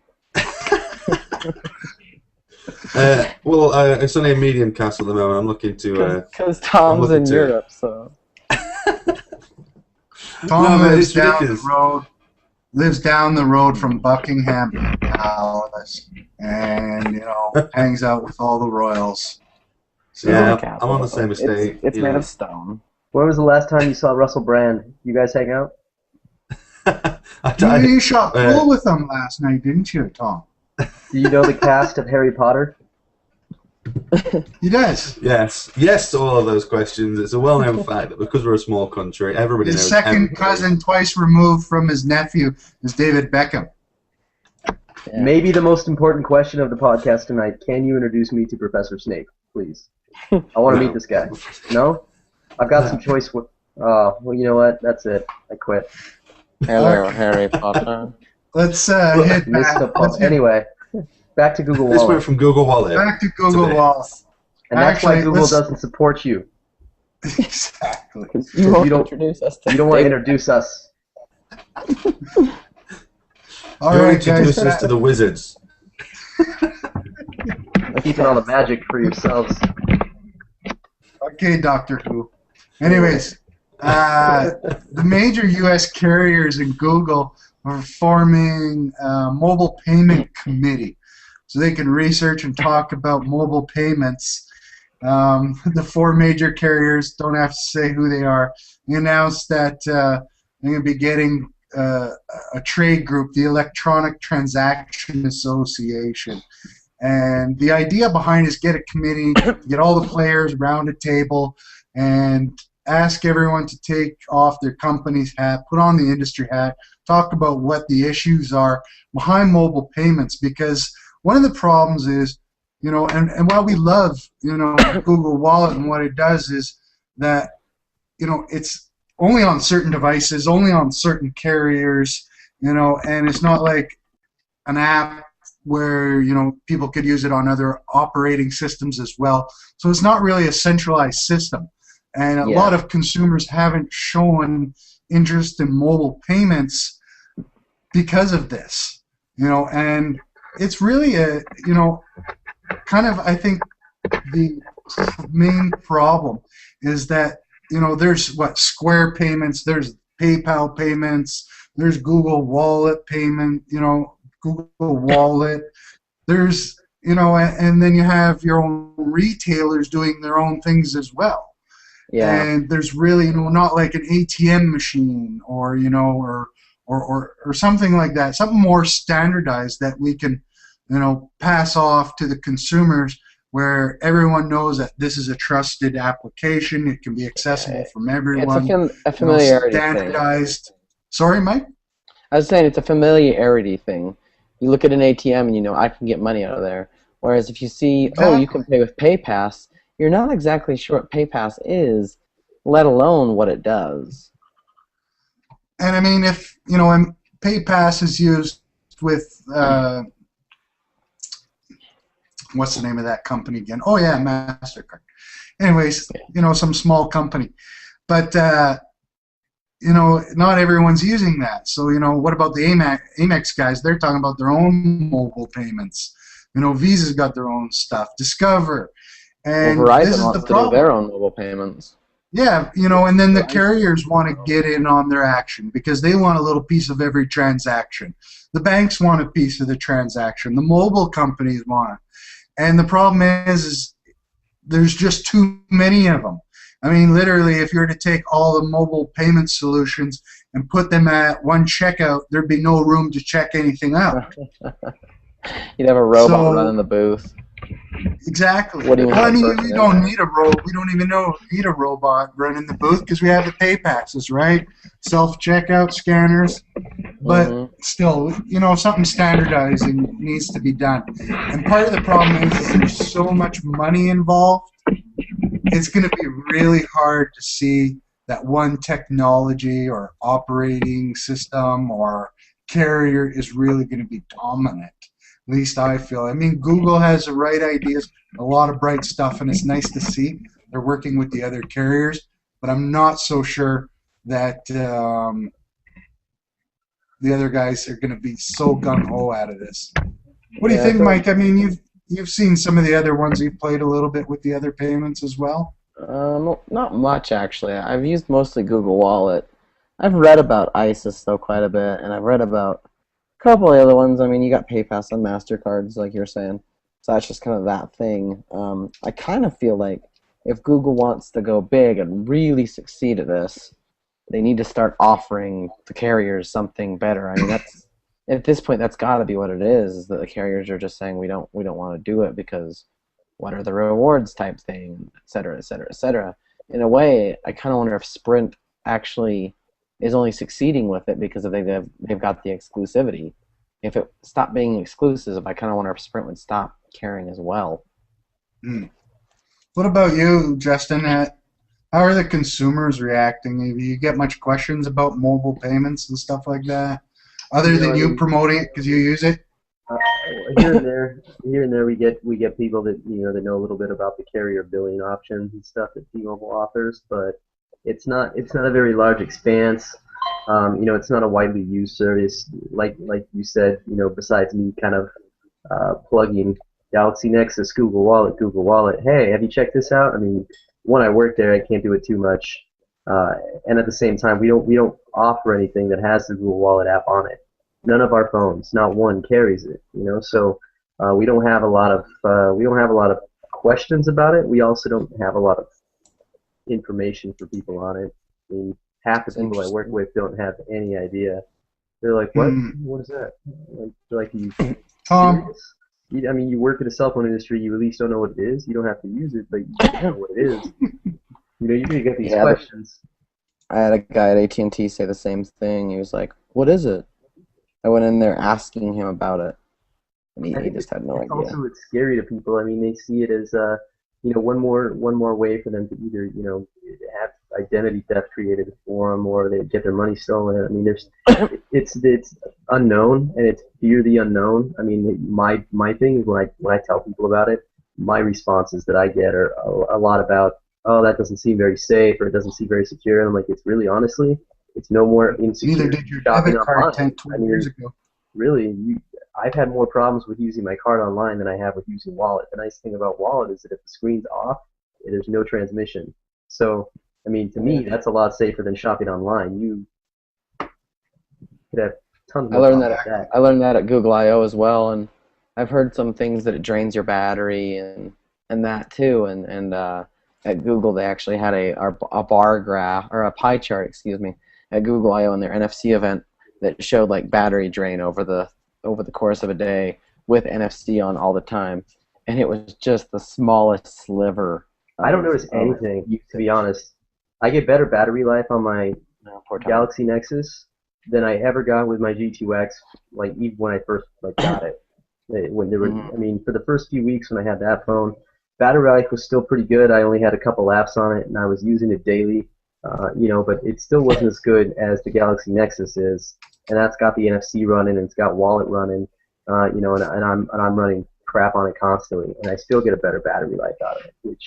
It's only a medium castle at the moment. I'm looking to. Because Tom's in to- Europe, so. Tom No, but lives it's down ridiculous. the road. Lives down the road from Buckingham Palace, and hangs out with all the royals. So, Yeah, Castle. I'm on the same estate. It's made of stone. When was the last time you saw Russell Brand? You guys hang out? you shot pool with them last night, didn't you, Tom? Do you know the cast of Harry Potter? He does. Yes to all of those questions. It's a well-known fact that because we're a small country, everybody His knows. second everybody. cousin, twice removed from his nephew, is David Beckham. Yeah. Maybe the most important question of the podcast tonight. Can you introduce me to Professor Snape, please? I want to meet this guy. No? I've got some choice. Well, you know what? That's it. I quit. Hello, Harry Potter. Let's hit Missed back. the Let's hit Anyway, back to Google This went Wallet. from Google Wallet. back to Google Today. Wallet. And that's why Actually, Google let's- doesn't support you. Exactly. You won't You don't- introduce us to You don't want to David. introduce us. All You're right, introducing guys. us to the wizards. Keeping all the magic for yourselves. Okay, Doctor Who. Anyways, the major U.S. carriers and Google are forming a mobile payment committee so they can research and talk about mobile payments. The four major carriers, don't have to say who they are, announced that they're going to be getting a trade group, the Electronic Transaction Association. And the idea behind is get a committee, get all the players around a table, and ask everyone to take off their company's hat, put on the industry hat, talk about what the issues are behind mobile payments. Because one of the problems is, and while we love, Google Wallet and what it does is that, it's only on certain devices, only on certain carriers, and it's not like an app where people could use it on other operating systems as well. So it's not really a centralized system, and a lot of consumers haven't shown interest in mobile payments because of this. And it's really a kind of, I think the main problem is that there's Square payments, there's PayPal payments, there's Google Wallet payment, Google Wallet. There's, and then you have your own retailers doing their own things as well. Yeah. And there's really, not like an ATM machine or, or something like that, something more standardized that we can, pass off to the consumers where everyone knows that this is a trusted application. It can be accessible from everyone. It's a familiarity thing. Standardized. Sorry, Mike? I was saying it's a familiarity thing. You look at an ATM and I can get money out of there. Whereas if you see, you can pay with PayPass, you're not exactly sure what PayPass is, let alone what it does. And I mean, if, and PayPass is used with, what's the name of that company again? Oh, yeah, MasterCard. Anyways, some small company. But, not everyone's using that. So, what about the Amex guys? They're talking about their own mobile payments. Visa's got their own stuff. Discover. And Verizon this is wants the to problem. do their own mobile payments. Yeah, and then the carriers want to get in on their action because they want a little piece of every transaction. The banks want a piece of the transaction. The mobile companies want it. And the problem is there's just too many of them. I mean, literally, if you were to take all the mobile payment solutions and put them at one checkout, there'd be no room to check anything out. You'd have a robot So- running the booth. Exactly. What do you Well, I want mean, that we person don't in need we don't even need a robot running the booth because we have the pay passes, right? Self-checkout scanners. But Mhm. still, something standardizing needs to be done. And part of the problem is there's so much money involved. It's going to be really hard to see that one technology or operating system or carrier is really going to be dominant. At least I feel. I mean, Google has the right ideas, a lot of bright stuff, and it's nice to see they're working with the other carriers. But I'm not so sure that the other guys are going to be so gung ho out of this. What do you Yeah, think, so- Mike? I mean, you've seen some of the other ones. You've played a little bit with the other payments as well. Not much actually. I've used mostly Google Wallet. I've read about ISIS though quite a bit, and I've read about a couple of the other ones. I mean, you got PayPass on Mastercards, like you're saying, so that's just kind of that thing. I kind of feel like if Google wants to go big and really succeed at this, they need to start offering the carriers something better. I mean, that's at this point that's got to be what it is that the carriers are just saying we don't want to do it because what are the rewards type thing, et cetera, et cetera, et cetera. In a way, I kind of wonder if Sprint actually is only succeeding with it because they've got the exclusivity. If it stopped being exclusive, I kind of wonder if Sprint would stop caring as well. What about you, Justin? How are the consumers reacting? Do you get much questions about mobile payments and stuff like that? Other than you promoting it because you use it? Here and there, we get people that that know a little bit about the carrier billing options and stuff that T-Mobile offers, but it's not a very large expanse. It's not a widely used service, like you said. Besides me kind of plugging Galaxy Nexus, Google Wallet. Hey, have you checked this out? I mean, when I work there, I can't do it too much, and at the same time, we don't offer anything that has the Google Wallet app on it. None of our phones, not one, carries it. So we don't have a lot of questions about it. We also don't have a lot of information for people on it. I mean, half the people I work with don't have any idea. They're like, "What? What is that?" They're like, "You Tom? serious? I mean, you work in the cell phone industry. You at least don't know what it is. You don't have to use it, but you know what it is. You're gonna get these questions." I had a guy at AT&T say the same thing. He was like, "What is it?" I went in there asking him about it, and he just had no idea. Also, it's scary to people. I mean, they see it as one more way for them to either have identity theft created for them, or they get their money stolen. I mean, it's unknown, and it's fear the unknown. I mean, my thing is when I tell people about it, my responses that I get are a lot about, oh, that doesn't seem very safe, or it doesn't seem very secure. And I'm like, it's really, honestly, it's no more insecure. Neither did your shopping debit card online. 10, 20 years ago. Really, I've had more problems with using my card online than I have with using Wallet. The nice thing about Wallet is that if the screen's off, there's no transmission. So, I mean, to me, that's a lot safer than shopping online. You could have tons more problems with that. I learned that at Google I/O as well, and I've heard some things that it drains your battery and that too. And at Google they actually had a bar graph or a pie chart, excuse me, at Google I/O in their NFC event that showed like battery drain over the course of a day with NFC on all the time, and it was just the smallest sliver. I don't notice anything, to be honest. I get better battery life on my Galaxy Nexus than I ever got with my G2X, like even when I first got it. When there were, I mean, for the first few weeks when I had that phone, battery life was still pretty good. I only had a couple apps on it, and I was using it daily. But it still wasn't as good as the Galaxy Nexus is, and that's got the NFC running and it's got Wallet running, and I'm running crap on it constantly, and I still get a better battery life out of it.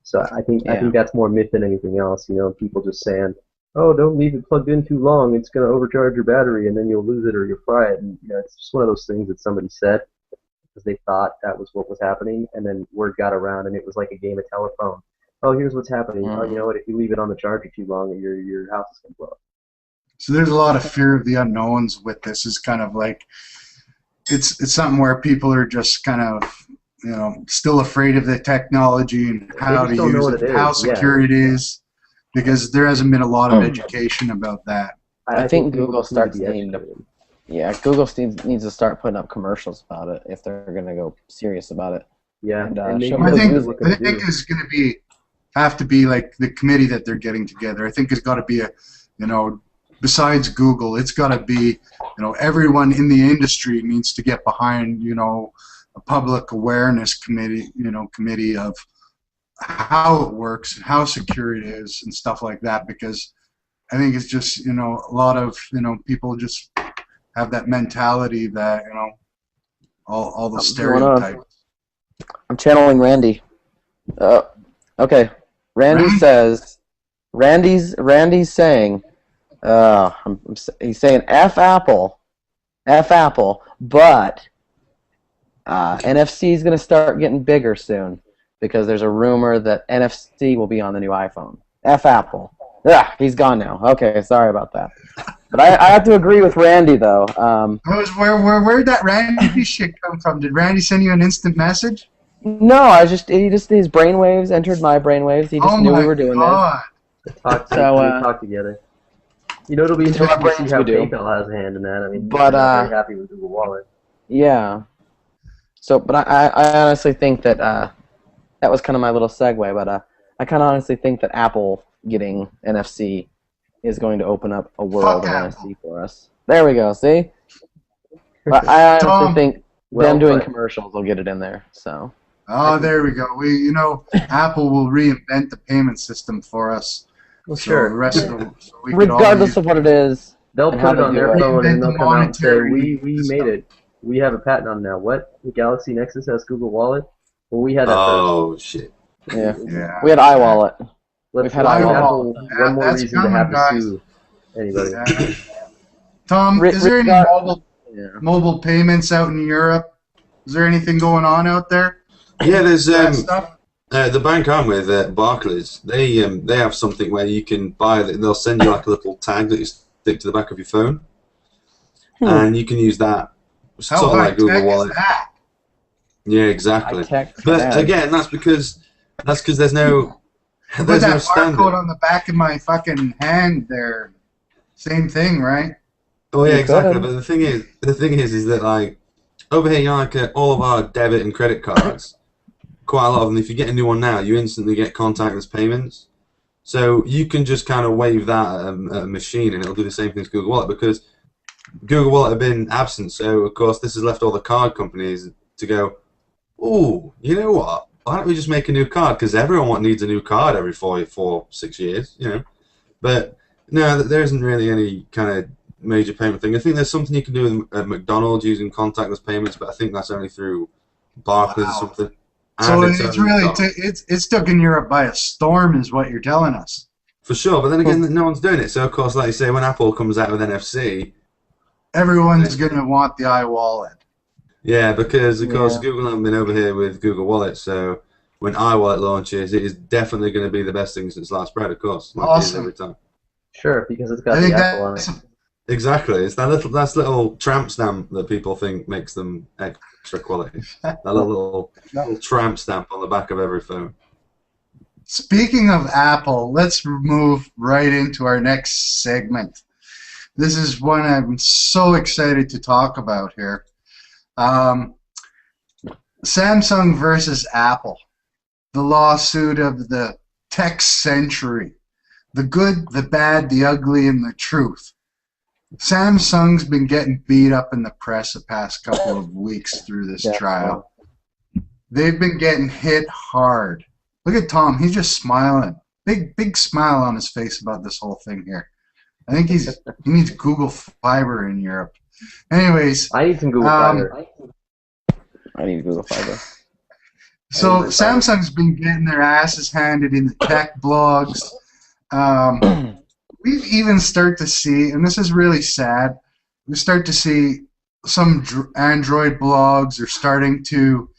So I think that's more myth than anything else. People just saying, "Oh, don't leave it plugged in too long; it's going to overcharge your battery, and then you'll lose it or you'll fry it." And it's just one of those things that somebody said because they thought that was what was happening, and then word got around, and it was like a game of telephone. Oh, here's what's happening. Oh, you know what? If you leave it on the charger too long, your house is going to blow up. So there's a lot of fear of the unknowns with this. It's kind of like it's something where people are just kind of still afraid of the technology and how to use it, how secure it is, because there hasn't been a lot of education about that. I think Google just need to starts be needing to. educated. Yeah, Google needs to start putting up commercials about it if they're going to go serious about it. Yeah, And, and maybe show I people think use what it. can I think do. it's going to have to be like the committee that they're getting together. I think it's got to be besides Google, it's got to be, everyone in the industry needs to get behind, a public awareness committee, committee of how it works and how secure it is and stuff like that, because I think it's just, a lot of, people just have that mentality that, all the Something's going on. stereotypes. I'm channeling Randy. Okay. Randy Randy? says, Randy's saying, he's saying F Apple, but NFC is going to start getting bigger soon because there's a rumor that NFC will be on the new iPhone. F Apple. Yeah, he's gone now. Okay, sorry about that. But I have to agree with Randy though. Where'd that Randy shit come from? Did Randy send you an instant message? No, his brainwaves entered my brainwaves. He just knew we were doing this. So, We talk together. It'll be Until our interesting to see how brains we do. PayPal has a hand in that. I mean, But, I'm very happy with Google Wallet. Yeah. So, but I honestly think that that was kind of my little segue. But I kind of honestly think that Apple getting NFC is going to open up a world of NFC for us. There we go. See. But I honestly think them doing commercials will get it in there. So. Oh, there we go. Apple will reinvent the payment system for us. Well, So sure. the rest of them, so we could all Regardless use- of what it is, They'll and put how it they on do their it. phone and they'll Reinvent the come out and say, monetary we made system. it. We have a patent on now. What? The Galaxy Nexus has Google Wallet? Well, we had that first. Oh shit. Yeah. Yeah. We had iWallet. Let's we've had give iWallet. Apple Yeah, one more that's reason to coming, have to guys. sue anybody. Yeah. Tom, Rick- is there any Rick- Yeah. mobile payments out in Europe? Is there anything going on out there? Yeah, there's That stuff? the bank I'm with, Barclays. They have something where you can buy. They'll send you like a little tag that you stick to the back of your phone, and you can use that sort How of high like Google tech Wallet. is that? Yeah, exactly. High-tech But tag. again, that's because there's no Put there's no that standard. barcode on the back of my fucking hand there. Same thing, right? Oh yeah, You exactly. could. But the thing is that like over here, all of our debit and credit cards, quite a lot of them. If you get a new one now, you instantly get contactless payments. So you can just kind of wave that at a machine, and it'll do the same thing as Google Wallet because Google Wallet have been absent. So of course, this has left all the card companies to go. Oh, you know what? Why don't we just make a new card? Because everyone needs a new card every 6 years, But no, there isn't really any kind of major payment thing. I think there's something you can do at McDonald's using contactless payments, but I think that's only through Barclays or something. So And it's only really McDonald's. it's taken Europe by a storm, is what you're telling us. For sure, but then again, no one's doing it. So of course, like you say, when Apple comes out with NFC, Everyone's going to want the iWallet. yeah, because of course Yeah. Google haven't been over here with Google Wallet, so when iWallet launches, it is definitely going to be the best thing since sliced bread, of course, like it is Awesome. every time. Sure, because it's got I the think Apple on that's it. Exactly, it's that little tramp stamp that people think makes them extra quality. That little tramp stamp on the back of every phone. Speaking of Apple, let's move right into our next segment. This is one I'm so excited to talk about here. Samsung versus Apple. The lawsuit of the tech century. The good, the bad, the ugly, and the truth. Samsung's been getting beat up in the press the past couple of weeks through this trial. They've been getting hit hard. Look at Tom. He's just smiling. Big smile on his face about this whole thing here. I think he needs Google Fiber in Europe. Anyways, I need some Google Fiber. I need Google Fiber. so Samsung's been getting their asses handed in the tech blogs. We've even start to see, and this is really sad, we start to see some Android blogs are starting to,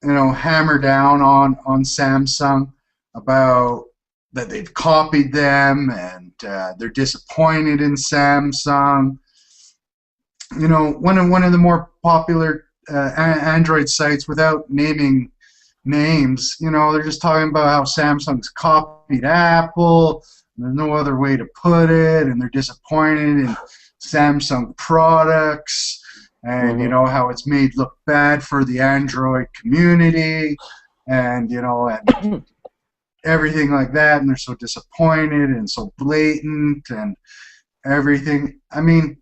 hammer down on Samsung about that they've copied them and they're disappointed in Samsung. One of the more popular Android sites, without naming names, they're just talking about how Samsung's copied Apple, There's no other way to put it, and they're disappointed in Samsung products, and you know how it's made look bad for the Android community, and you know, and everything like that, and they're so disappointed and so blatant and everything. I mean,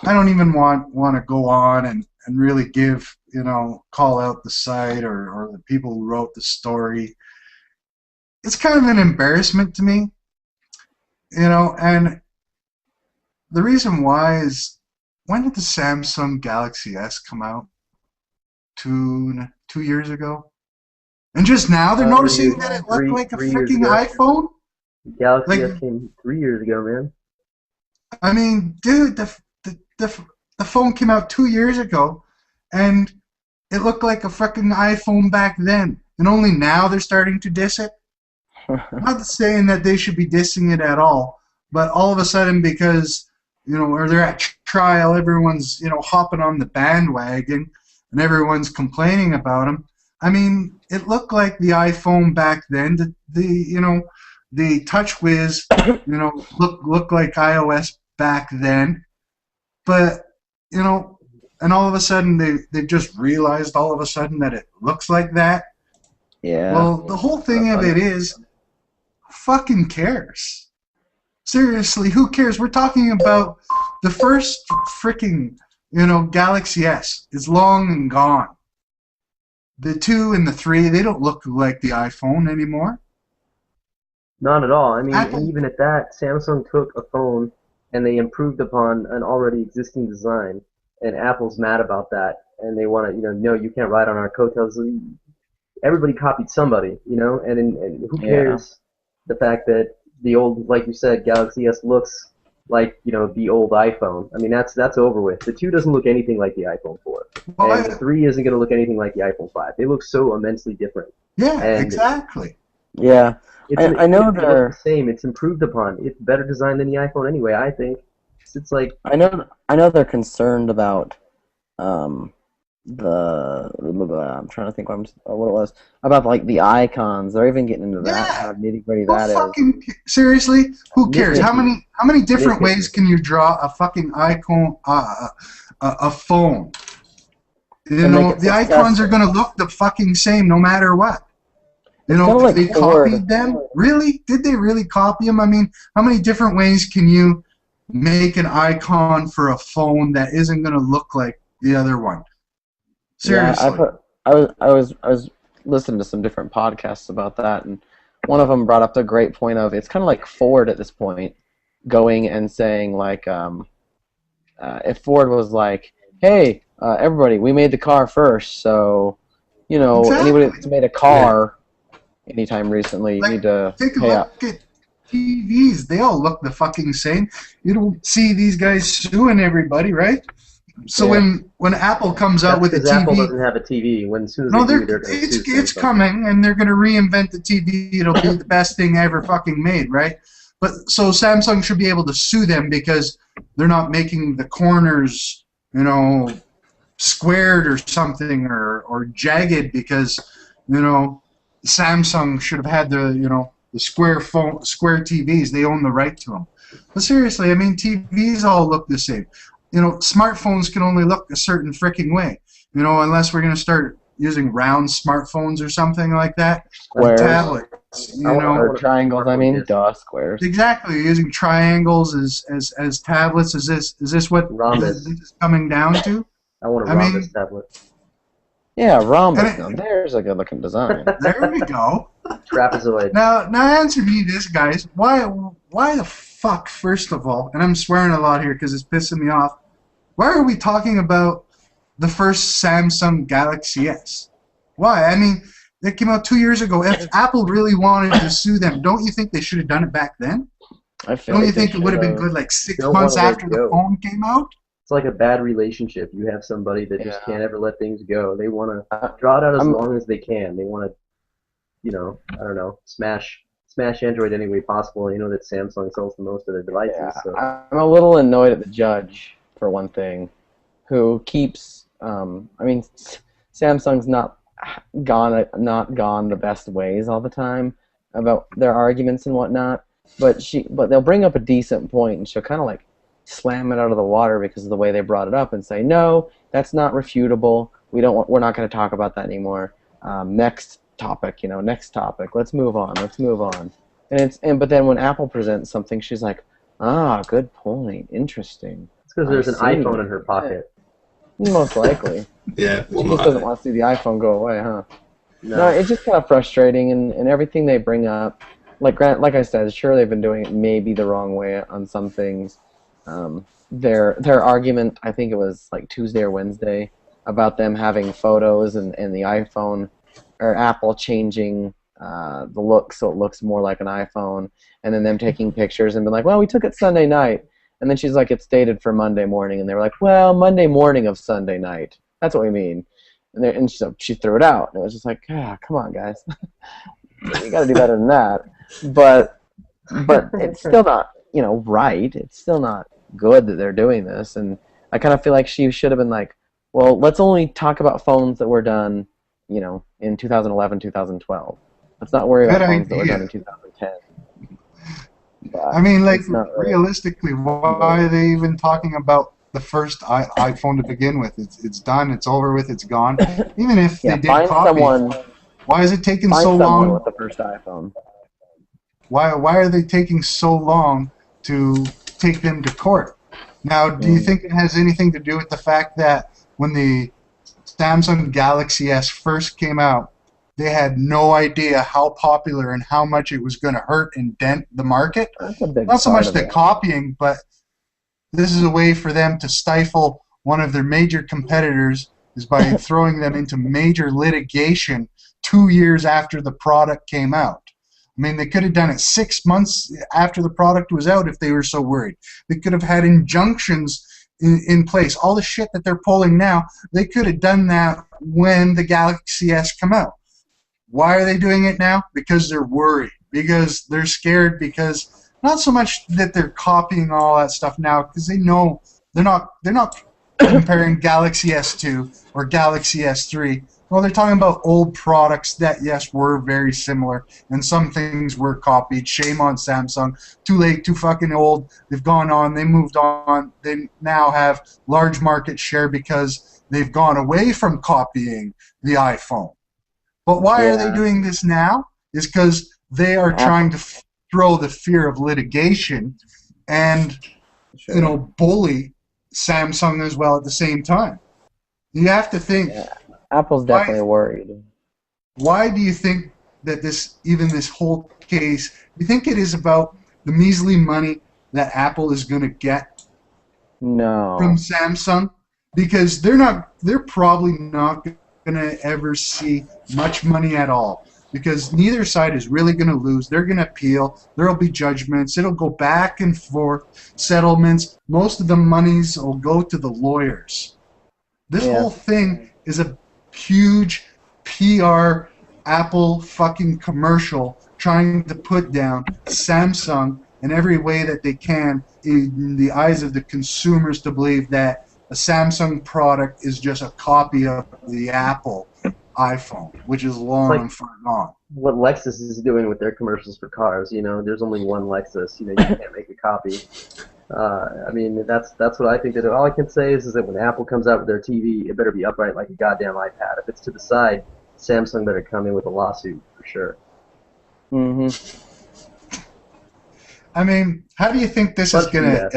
I don't even want to go on and really give, you know, call out the site or the people who wrote the story. It's kind of an embarrassment to me, you know, and the reason why is, when did the Samsung Galaxy S come out? Two years ago? And just now they're noticing that it looked like a freaking iPhone? Galaxy S came 3 years ago, man. I mean, dude, the phone came out 2 years ago, and it looked like a freaking iPhone back then. And only now they're starting to diss it? I'm not saying that they should be dissing it at all, but all of a sudden, because, you know, or they're at trial, everyone's, you know, hopping on the bandwagon, and everyone's complaining about them. I mean, it looked like the iPhone back then. The you know, the TouchWiz, you know, looked like iOS back then. But, you know, and all of a sudden they just realized all of a sudden that it looks like that. Yeah. Well, the whole thing of it is, who fucking cares? Seriously, who cares? We're talking about the first freaking, you know, Galaxy S is long and gone. The 2 and the 3, they don't look like the iPhone anymore. Not at all. I mean, Apple, and even at that, Samsung took a phone and they improved upon an already existing design, and Apple's mad about that, and they want to, you know, no, you can't ride on our coattails. Everybody copied somebody, you know, and who cares the fact that the old, like you said, Galaxy S looks like, you know, the old iPhone. I mean, that's over with. The 2 doesn't look anything like the iPhone 4, well, and the 3 isn't going to look anything like the iPhone 5. They look so immensely different. yeah, And exactly. Yeah. I know it's they're the same. It's improved upon. It's better designed than the iPhone anyway, I think. It's like, I know they're concerned about I'm trying to think what it was about, like the icons. They're even getting into that, how nitty gritty that is. Fucking seriously, who cares? How many different Nitpicky. ways can you draw a fucking icon, a phone? You And know, make it the icons successful. are gonna look the fucking same no matter what. You It's know, kinda like they Ford. copied them. Really? Did they really copy them? I mean, how many different ways can you make an icon for a phone that isn't gonna look like the other one? Seriously. Yeah, I was listening to some different podcasts about that, and one of them brought up the great point of, it's kind of like Ford at this point going and saying, like, if Ford was like, hey, everybody, we made the car first, so, you know, anybody that's made a car anytime recently, you need to Take a pay up. look at TVs. They all look the fucking same. You don't see these guys suing everybody, right? So Yeah. when Apple comes out with a because Apple TV, doesn't have a TV. When as soon as no, they do, they're going to sue it's Samsung. coming, and they're gonna reinvent the TV. It'll be the best thing ever fucking made, right? But so Samsung should be able to sue them because they're not making the corners, you know, squared or something, or jagged, because, you know, Samsung should have had the, you know, the square TVs. They own the right to them. But seriously, I mean, TVs all look the same. You know, smartphones can only look a certain freaking way. You know, unless we're gonna start using round smartphones or something like that. Or Squares. tablets. You know, Or triangles, I mean, squares. exactly. Using triangles as tablets. Is this what Rhombus. this is coming down to? I want a I mean- rhombus tablet. Yeah, rhombus. And it- Now, there's a good-looking design. There we go. Trapezoid. Now answer me this, guys. Why the fuck, first of all, and I'm swearing a lot here because it's pissing me off, why are we talking about the first Samsung Galaxy S? Why? I mean, they came out 2 years ago. If Apple really wanted to sue them, don't you think they should have done it back then? I feel Don't like you think they it would have been should've- good like 6 Don't months wanna let after it the go. phone came out? It's like a bad relationship. You have somebody that just Yeah. can't ever let things go. They want to draw it out as I'm- long as they can. They want to, you know, I don't know, smash Android any way possible. And you know that Samsung sells the most of their devices. Yeah, So. I'm a little annoyed at the judge, for one thing, who keeps. I mean, Samsung's not gone the best ways all the time about their arguments and whatnot. but they'll bring up a decent point, and she'll kind of like slam it out of the water because of the way they brought it up, and say, no, that's not refutable. We're not going to talk about that anymore. Next topic, next topic. Let's move on. But then when Apple presents something, she's like, good point. Interesting. It's because there's an iPhone in her pocket. Most likely. Yeah. She just doesn't want to see the iPhone go away, huh? No. No, it's just kind of frustrating, and everything they bring up, like I said, sure they've been doing it maybe the wrong way on some things. Their argument, I think it was like Tuesday or Wednesday, about them having photos and the iPhone or Apple changing the look so it looks more like an iPhone, and then them taking pictures and being like, well, we took it Sunday night, and then she's like, it's dated for Monday morning, and they were like, well, Monday morning of Sunday night. That's what we mean. And so she threw it out, and it was just like, come on, guys, you got to do better than that. But it's still not, right. It's still not good that they're doing this, and I kind of feel like she should have been like, well, let's only talk about phones that were done, in 2011, 2012. Let's not worry about phones that were done in 2010. I mean, like, really. realistically, why are they even talking about the first iPhone to begin with? It's done, it's over with, it's gone. Even if they did copy, why is it taking so long? With the first iPhone. Why are they taking so long to take them to court? Now, do you think it has anything to do with the fact that when the Samsung Galaxy S first came out, they had no idea how popular and how much it was going to hurt and dent the market? Not so much the copying, but this is a way for them to stifle one of their major competitors is by throwing them into major litigation 2 years after the product came out. I mean, they could have done it 6 months after the product was out if they were so worried. They could have had injunctions in place. All the shit that they're pulling now, they could have done that when the Galaxy S come out. Why are they doing it now? Because they're worried. Because they're scared. Because not so much that they're copying all that stuff now, because they know they're not comparing Galaxy S2 or Galaxy S3. Well, they're talking about old products that, yes, were very similar, and some things were copied. Shame on Samsung. Too late, too fucking old. They've gone on. They moved on. They now have large market share because they've gone away from copying the iPhone. But why are they doing this now? Is because they are trying to throw the fear of litigation and, bully Samsung as well at the same time. You have to think... Yeah. Apple's definitely worried. Why do you think that this whole case, you think it is about the measly money that Apple is going to get from Samsung? Because they're probably not going to ever see much money at all. Because neither side is really going to lose. They're going to appeal. There will be judgments. It'll go back and forth, settlements. Most of the monies will go to the lawyers. This whole thing is a huge PR Apple fucking commercial trying to put down Samsung in every way that they can in the eyes of the consumers to believe that a Samsung product is just a copy of the Apple iPhone, which is long and far gone. What Lexus is doing with their commercials for cars, there's only one Lexus, you can't make a copy. I mean, that's what I think. That all I can say is that when Apple comes out with their TV, it better be upright like a goddamn iPad. If it's to the side, Samsung better come in with a lawsuit for sure. I mean, how do you think this is gonna?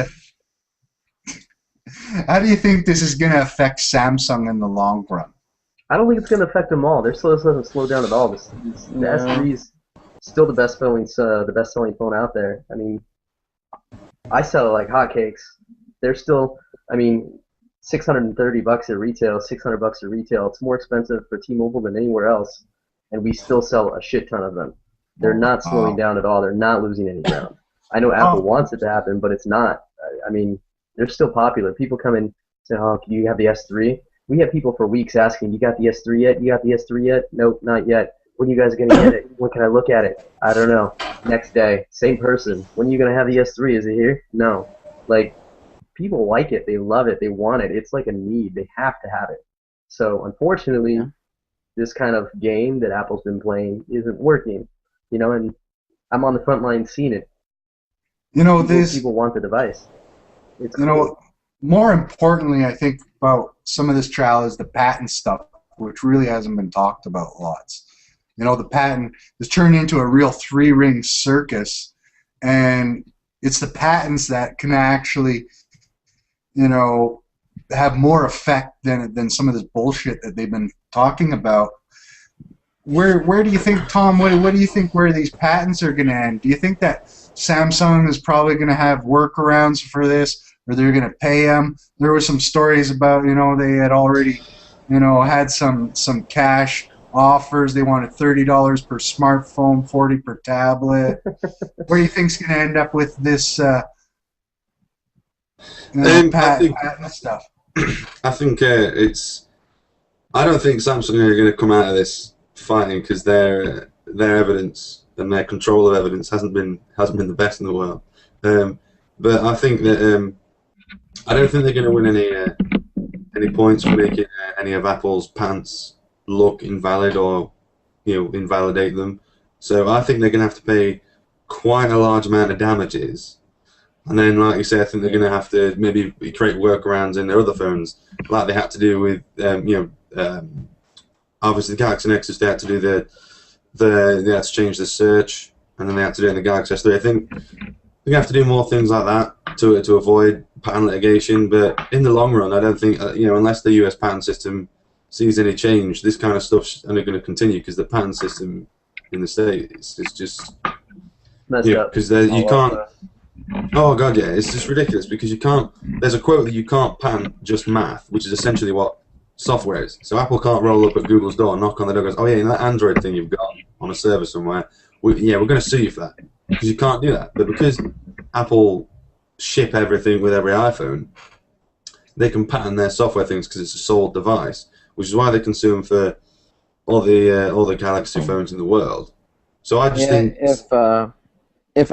How do you think this is gonna affect Samsung in the long run? I don't think it's gonna affect them all. Their slow doesn't slow down at all. The S3 is still the best selling phone out there. I mean, I sell it like hotcakes. They're still, $630 at retail, $600 at retail. It's more expensive for T-Mobile than anywhere else, and we still sell a shit ton of them. They're not slowing down at all. They're not losing any ground. I know Apple wants it to happen, but it's not. I mean, they're still popular. People come in and say, "Oh, can you have the S3?" We have people for weeks asking, "You got the S3 yet? You got the S3 yet?" Nope, not yet. When are you guys going to get it? When can I look at it? I don't know. Next day, same person. When are you going to have the S3? Is it here? No. Like, people like it. They love it. They want it. It's like a need. They have to have it. So, unfortunately, this kind of game that Apple's been playing isn't working. And I'm on the front line seeing it. You know, People want the device. It's you cool. know, more importantly, I think about some of this trial is the patent stuff, which really hasn't been talked about lots. You know, the patent is turned into a real three-ring circus, and it's the patents that can actually, you know, have more effect than some of this bullshit that they've been talking about. Where do you think, Tom? What do you think where these patents are going to end? Do you think that Samsung is probably going to have workarounds for this, or they're going to pay them? There were some stories about, you know, they had already, you know, had some cash offers. They wanted $30 per smartphone, $40 per tablet. Where do you think's going to end up with this patent stuff? I think it's. I don't think Samsung are going to come out of this fighting because their evidence and their control of evidence hasn't been the best in the world. But I think that I don't think they're going to win any points for making any of Apple's patents look invalid or, you know, invalidate them. So I think they're going to have to pay quite a large amount of damages. And then, like you say, I think they're going to have to maybe create workarounds in their other phones, like they had to do with, obviously the Galaxy Nexus. They had to do they had to change the search, and then they had to do it in the Galaxy S3. I think they have to do more things like that to avoid patent litigation. But in the long run, I don't think unless the US patent system sees any change, this kind of stuff's only going to continue because the patent system in the States is just Messed up. because you can't. Oh god, yeah, it's just ridiculous because you can't. There's a quote that you can't patent just math, which is essentially what software is. So Apple can't roll up at Google's door, knock on the door, and goes, "Oh yeah, that Android thing you've got on a server somewhere, we're going to sue you for that," because you can't do that. But because Apple ship everything with every iPhone, they can patent their software things because it's a sold device, which is why they can sue them for all the Galaxy phones in the world. So I just think if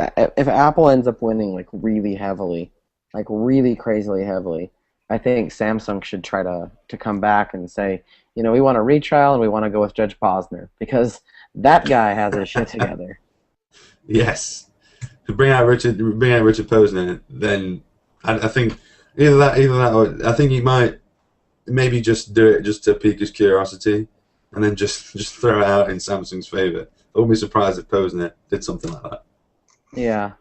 Apple ends up winning like really heavily, like really crazily heavily, I think Samsung should try to come back and say, you know, we want a retrial and we want to go with Judge Posner because that guy has his shit together. Yes, to bring out Richard Posner, then I think either that, or I think he might maybe just do it just to pique his curiosity, and then just throw it out in Samsung's favor. I wouldn't be surprised if Posner did something like that. Yeah.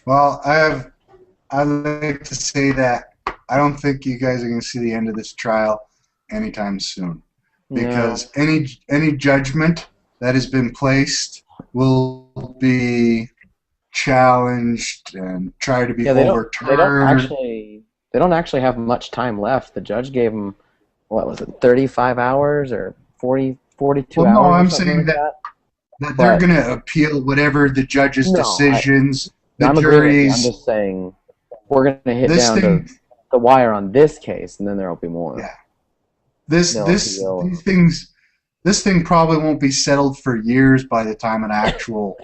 Well, I'd like to say that I don't think you guys are going to see the end of this trial anytime soon, because any judgment that has been placed will be challenged and try to be overturned. They don't actually have much time left. The judge gave them, what was it, 35 hours or 42 hours? No, I'm saying saying that they're going to appeal whatever the judge's decisions. I'm just saying we're going to hit down to the wire on this case, and then there will be more. Yeah. This thing probably won't be settled for years by the time an actual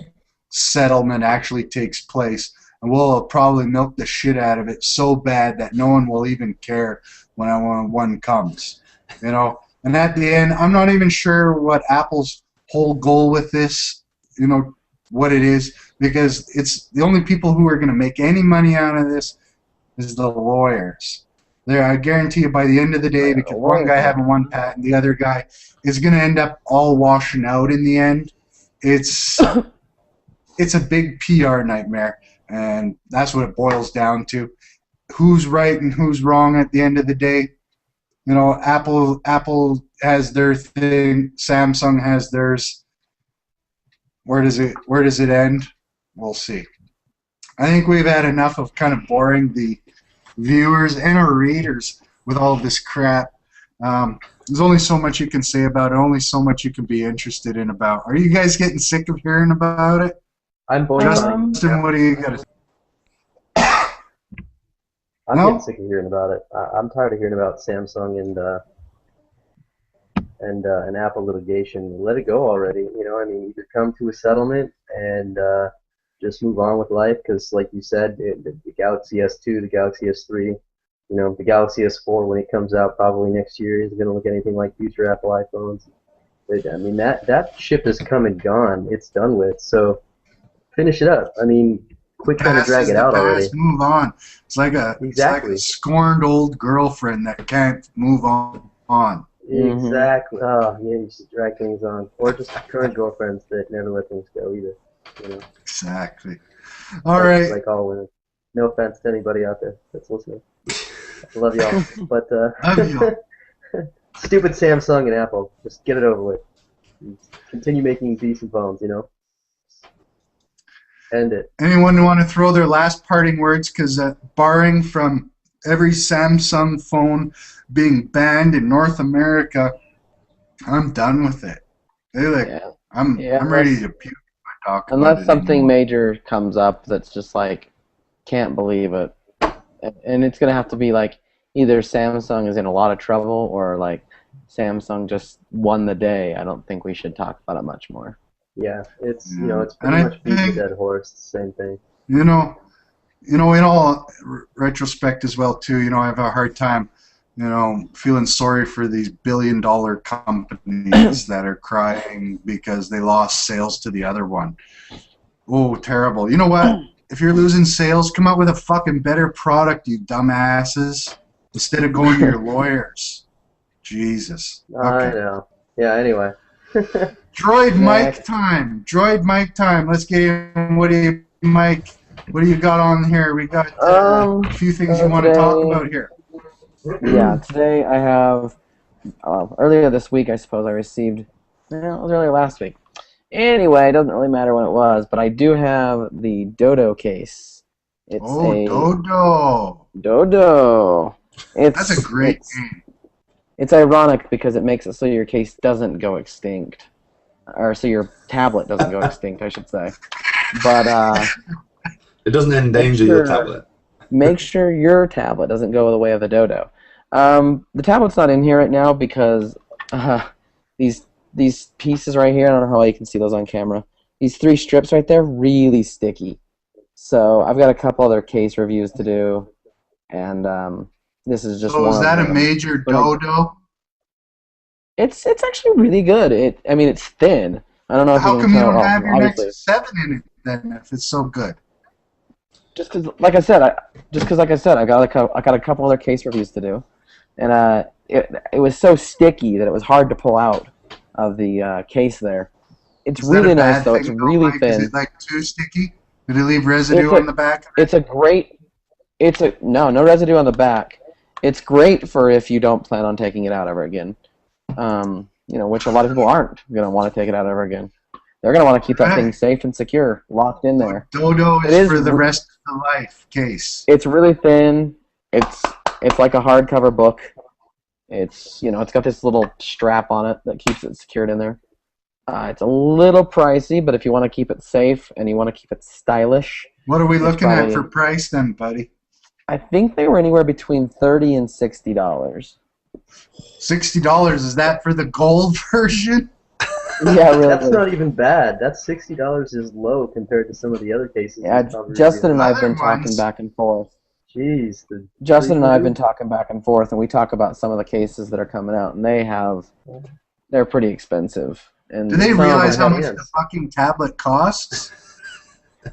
settlement actually takes place, and we'll probably milk the shit out of it so bad that no one will even care when one comes. You know, and at the end, I'm not even sure what Apple's whole goal with this, you know, what it is, because it's the only people who are going to make any money out of this is the lawyers. I guarantee you by the end of the day, because one guy having one patent, the other guy is going to end up all washing out in the end. It's a big PR nightmare, and that's what it boils down to. Who's right and who's wrong at the end of the day? You know, Apple has their thing, Samsung has theirs. Where does it end? We'll see. I think we've had enough of kind of boring the viewers and our readers with all of this crap. There's only so much you can say about it, only so much you can be interested in about. Are you guys getting sick of hearing about it? I'm boring. Justin, what do you got to say? I'm getting sick of hearing about it. I'm tired of hearing about Samsung and Apple litigation. Let it go already. You know, I mean, either come to a settlement and just move on with life, because, like you said, the Galaxy S2, the Galaxy S3, you know, the Galaxy S4 when it comes out probably next year isn't going to look anything like future Apple iPhones. I mean, that ship has come and gone. It's done with. So finish it up. I mean, quit trying to drag Passes it the out already. past, move on. It's like a Exactly. scorned old girlfriend that can't move on. Exactly. Oh, yeah, you should drag things on. Or just current girlfriends that never let things go either. You know? Exactly. All right. Like all women. No offense to anybody out there that's listening. I love y'all. But, Love y'all. stupid Samsung and Apple. Just get it over with. Continue making decent phones, you know? End it. Anyone want to throw their last parting words? Because barring from every Samsung phone being banned in North America, I'm done with it. I'm ready to puke if I talk about it Unless something anymore. major comes up that's just like, can't believe it. And it's going to have to be like either Samsung is in a lot of trouble or like Samsung just won the day. I don't think we should talk about it much more. Yeah, it's Yeah. it's pretty And I much beating think- a dead horse. It's the same thing. You know, in all retrospect as well too. I have a hard time, feeling sorry for these billion-dollar companies that are crying because they lost sales to the other one. Oh, terrible! You know what? If you're losing sales, come out with a fucking better product, you dumbasses, instead of going to your lawyers. Jesus. I know. Yeah. Anyway. Droid Mike time. Droid Mike time. Let's get in. What do you got on here? We got a few things you want to talk about here. Yeah, today I have, earlier this week I suppose I received, it was earlier last week. Anyway, it doesn't really matter when it was, but I do have the DoDo Case. It's DoDo. DoDo. That's a great name. It's ironic because it makes it so your case doesn't go extinct. Or so your tablet doesn't go extinct, I should say. But It doesn't endanger your tablet. make sure your tablet doesn't go the way of the DoDo. The tablet's not in here right now because these pieces right here, I don't know how well you can see those on camera. These 3 strips right there, really sticky. So I've got a couple other case reviews to do, and this is just one So is of that a them. major DoDo? It's actually really good. It's thin. I don't know if How you come can you tell. don't have your Obviously, Nexus 7 in it then if it's so good? just because, like I said, I got a couple other case reviews to do, and it was so sticky that it was hard to pull out of the case there. It's Is that really a bad nice though. It's thing, though, really Mike? thin. Is it like too sticky? Did it leave residue It's on the back? No residue on the back. It's great for if you don't plan on taking it out ever again. Which a lot of people aren't going to want to take it out ever again. They're going to want to keep that thing safe and secure, locked in there. DoDo It is is for the rest of the life case. It's really thin. It's like a hardcover book. It's got this little strap on it that keeps it secured in there. It's a little pricey, but if you want to keep it safe and you want to keep it stylish, What are we it's looking at probably- for price then, buddy? I think they were anywhere between $30 and $60. $60. Is that for the gold version? Yeah, really. That's not even bad. That's $60 is low compared to some of the other cases. Yeah, we've covered Justin and I have Other been talking ones- back and forth. Jeez. Justin and I have been talking back and forth, and we talk about some of the cases that are coming out, and they're pretty expensive. And Do they some of realize them how hit- much the fucking tablet costs?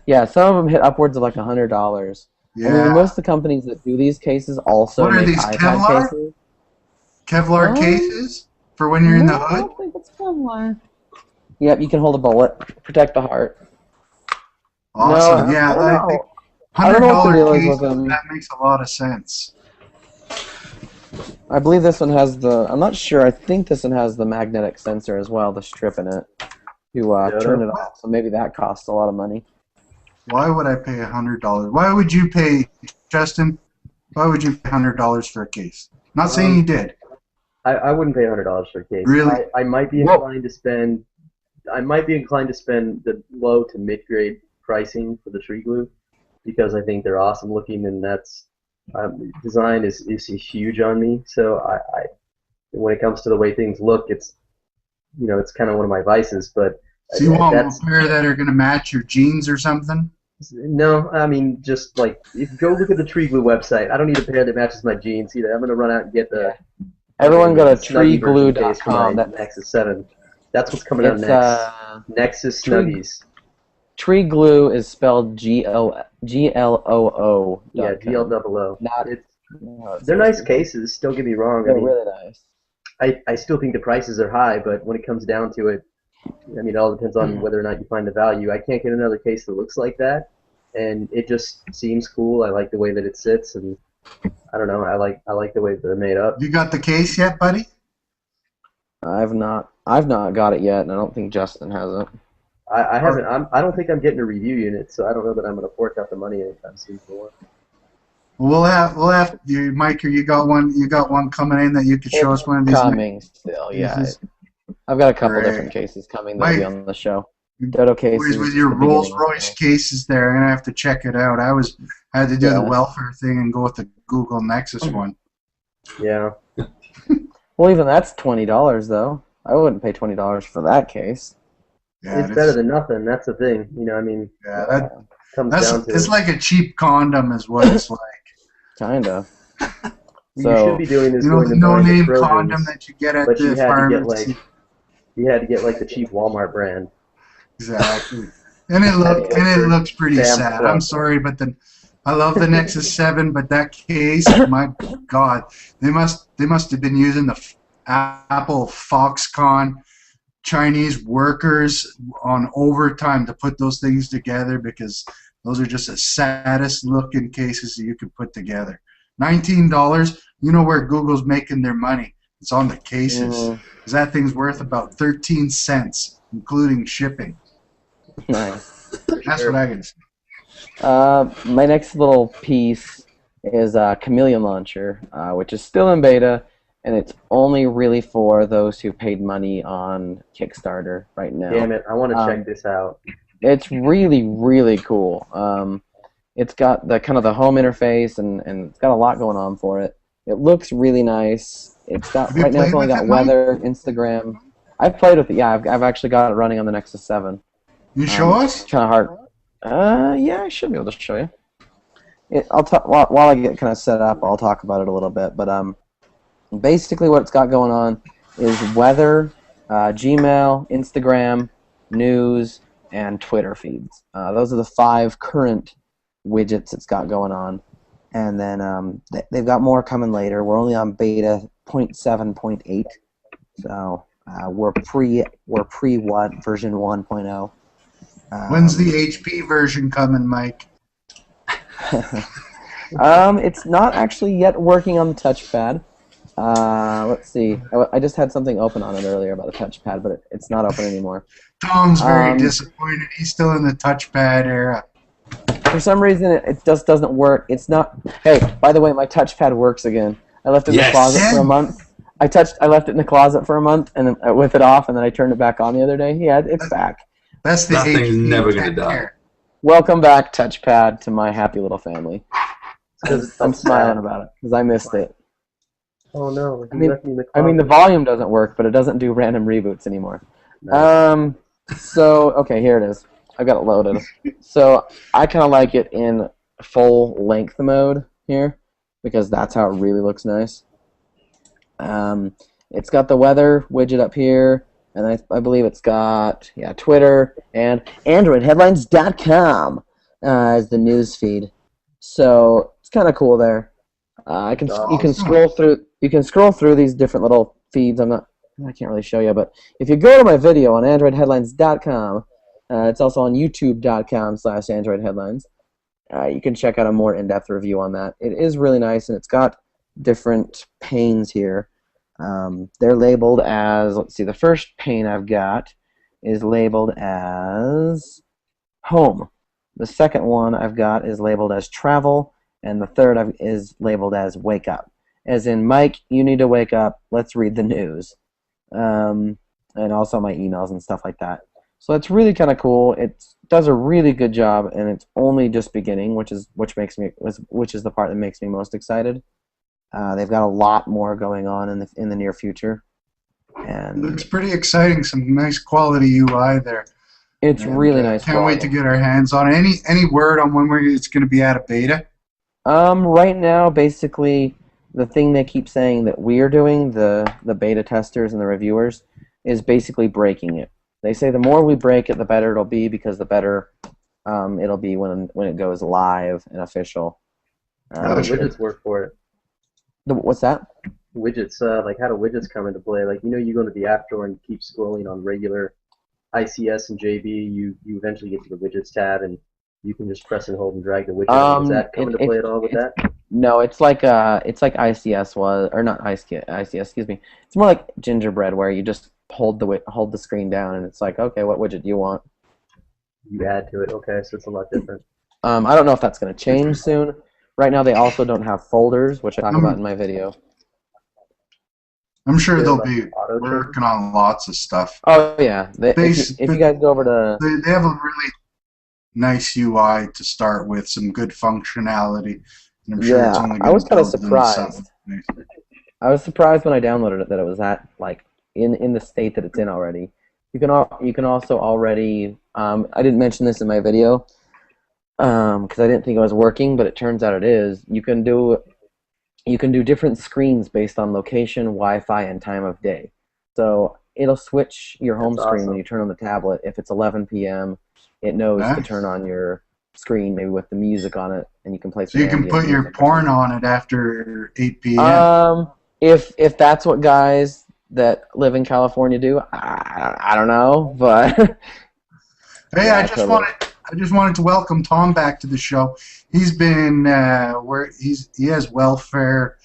Yeah, some of them hit upwards of like $100. Yeah. I mean, most of the companies that do these cases also What are make these, iPad Kevlar? cases. Kevlar Oh. cases for when you're in the No, I hood? don't think it's Kevlar. Yep, you can hold a bullet, protect the heart. Awesome. No, Yeah, I don't I know. think I don't know what the $100 deal is case, with them. that makes a lot of sense. I believe this one has the. I'm not sure. I think this one has the magnetic sensor as well, the strip in it to turn it off. So maybe that costs a lot of money. Why would I pay $100? Why would you pay, Justin? Why would you pay $100 for a case? Not saying you did. I wouldn't pay $100 for a case. Really? I might be inclined to spend. I might be inclined to spend the low to mid grade pricing for the tree glue because I think they're awesome looking and that's design is huge on me. So I when it comes to the way things look, it's it's kind of one of my vices. But So you want that's a pair that are going to match your jeans or something? no. I mean, just like if you go look at the tree glue website. I don't need a pair that matches my jeans either. I'm gonna run out and get the. Everyone go to Snuggie version case for treeglue.com. my That, Nexus 7. That's what's coming out it's next. Nexus Tree- Snuggies. Tree glue is spelled GLOO. Yeah, GLOO. Not. They're nice cases. Don't get me wrong. They're really nice. I still think the prices are high, but when it comes down to it, I mean, it all depends on whether or not you find the value. I can't get another case that looks like that, and it just seems cool. I like the way that it sits, and I don't know. I like the way they're made up. You got the case yet, buddy? I've not got it yet, and I don't think Justin has it. I haven't. I don't think I'm getting a review unit, so I don't know that I'm going to fork out the money anytime soon for one. We'll have you, Mike. You got one. You got one coming in that you could show us one of these. Coming still, yeah. I've got a couple different cases coming that'll be on the show. DoDo Case. With your Rolls Royce cases there, I'm gonna have to check it out. I had to do the welfare thing and go with the Google Nexus one. Yeah. Well, even that's $20 though. I wouldn't pay $20 for that case. Yeah, it's better than nothing. That's the thing. You know, I mean. Yeah, it's like a cheap condom, is what it's like. Kinda. So, you should be doing this. The no-name condom that you get at the pharmacy. You had to get like the cheap Walmart brand. Exactly. And it looks pretty sad. I'm sorry, but I love the Nexus 7, but that case, my God, they must have been using the Apple Foxconn Chinese workers on overtime to put those things together, because those are just the saddest looking cases that you could put together. $19, you know where Google's making their money. It's on the cases. Because that thing's worth about 13 cents, including shipping. Nice. That's what I can say. My next little piece is Chameleon Launcher, which is still in beta, and it's only really for those who paid money on Kickstarter right now. Damn it, I want to check this out. It's really, really cool. It's got the kind of the home interface, and it's got a lot going on for it. It looks really nice. It's got right now. It's only got weather, Instagram. I've played with it. Yeah, I've actually got it running on the Nexus 7. You show us? Kind of hard. Yeah, I should be able to show you. I'll talk while I get kind of set up. I'll talk about it a little bit. But basically, what it's got going on is weather, Gmail, Instagram, news, and Twitter feeds. Those are the 5 current widgets it's got going on, and then they've got more coming later. We're only on beta 0.7.8, so we're pre version 1.0. When's the HP version coming, Mike? It's not actually yet working on the touchpad. Let's see. I just had something open on it earlier about the touchpad, but it's not open anymore. Tom's very disappointed. He's still in the touchpad era. For some reason, it just doesn't work. It's not. Hey, by the way, my touchpad works again. I left it in the closet for a month. I left it in the closet for a month, and then with it off, and then I turned it back on the other day. Yeah, it's back. That's the that thing's never gonna die. Welcome back, touchpad, to my happy little family. I'm smiling about it because I missed it. Oh no! I mean, the volume doesn't work, but it doesn't do random reboots anymore. No. So okay, here it is. I've got it loaded. So I kind of like it in full length mode here because that's how it really looks nice. It's got the weather widget up here, and I believe it's got Twitter and AndroidHeadlines.com as the news feed. So it's kind of cool there. You can scroll through these different little feeds. I can't really show you, but if you go to my video on AndroidHeadlines.com, it's also on YouTube.com/AndroidHeadlines. You can check out a more in-depth review on that. It is really nice, and it's got different panes here. They're labeled as, let's see, the first pane I've got is labeled as home. The second one I've got is labeled as travel, and the third is labeled as wake up. As in, Mike, you need to wake up, let's read the news. And also my emails and stuff like that. So it's really kind of cool. It does a really good job, and it's only just beginning, which is the part that makes me most excited. They've got a lot more going on in the near future. And looks pretty exciting. Some nice quality UI there. It's really nice. Can't wait to get our hands on it. Any word on when it's going to be out of beta? Right now, basically, the thing they keep saying that we're doing, the beta testers and the reviewers, is basically breaking it. They say the more we break it, the better it'll be, because the better it'll be when it goes live and official. How do widgets work for it? What's that? Widgets, like how do widgets come into play? Like, you go into the App Store and keep scrolling on regular ICS and JB, you eventually get to the widgets tab, and you can just press and hold and drag the widget. Does that come into play at all with that? No, it's like ICS was, or not ICS, excuse me. It's more like Gingerbread, where you just hold the screen down, and it's like, okay, what widget do you want? You add to it. Okay, so it's a lot different. I don't know if that's going to change soon. Right now, they also don't have folders, which I talk about in my video. I'm sure they'll be working on lots of stuff. Oh yeah, if you guys go over to, they have a really nice UI to start with, some good functionality. And I'm sure it's only I was kind of built in surprised. I was surprised when I downloaded it that it was at like in the state that it's in already. You can also already. I didn't mention this in my video because I didn't think it was working, but it turns out it is. You can do different screens based on location, Wi-Fi, and time of day. So it'll switch your home screen when you turn on the tablet. If it's 11 p.m., it knows to turn on your screen, maybe with the music on it, and you can play. So you can put your porn on it after 8 p.m. If that's what guys that live in California do, I don't know, but hey, I just wanted to welcome Tom back to the show. He's been he has welfare,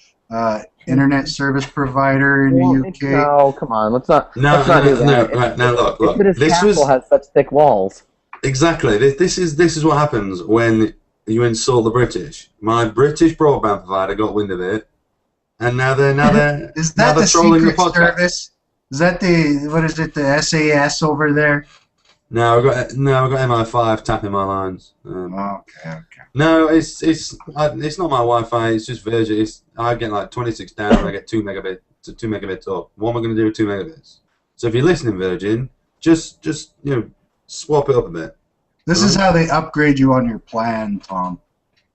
internet service provider in the UK. No, come on, let's not do that. Right, now look. This castle has such thick walls. Exactly. This is what happens when you insult the British. My British broadband provider got wind of it, and now they're is that the trolling Secret the podcast. Service? Is that the SAS over there? No, I've got MI5 tapping my lines. Okay. No, it's not my Wi-Fi. It's just Virgin. I get like 26 down. I get 2 megabits up. What am I going to do with 2 megabits? So if you're listening, Virgin, just swap it up a bit. This is how they upgrade you on your plan, Tom.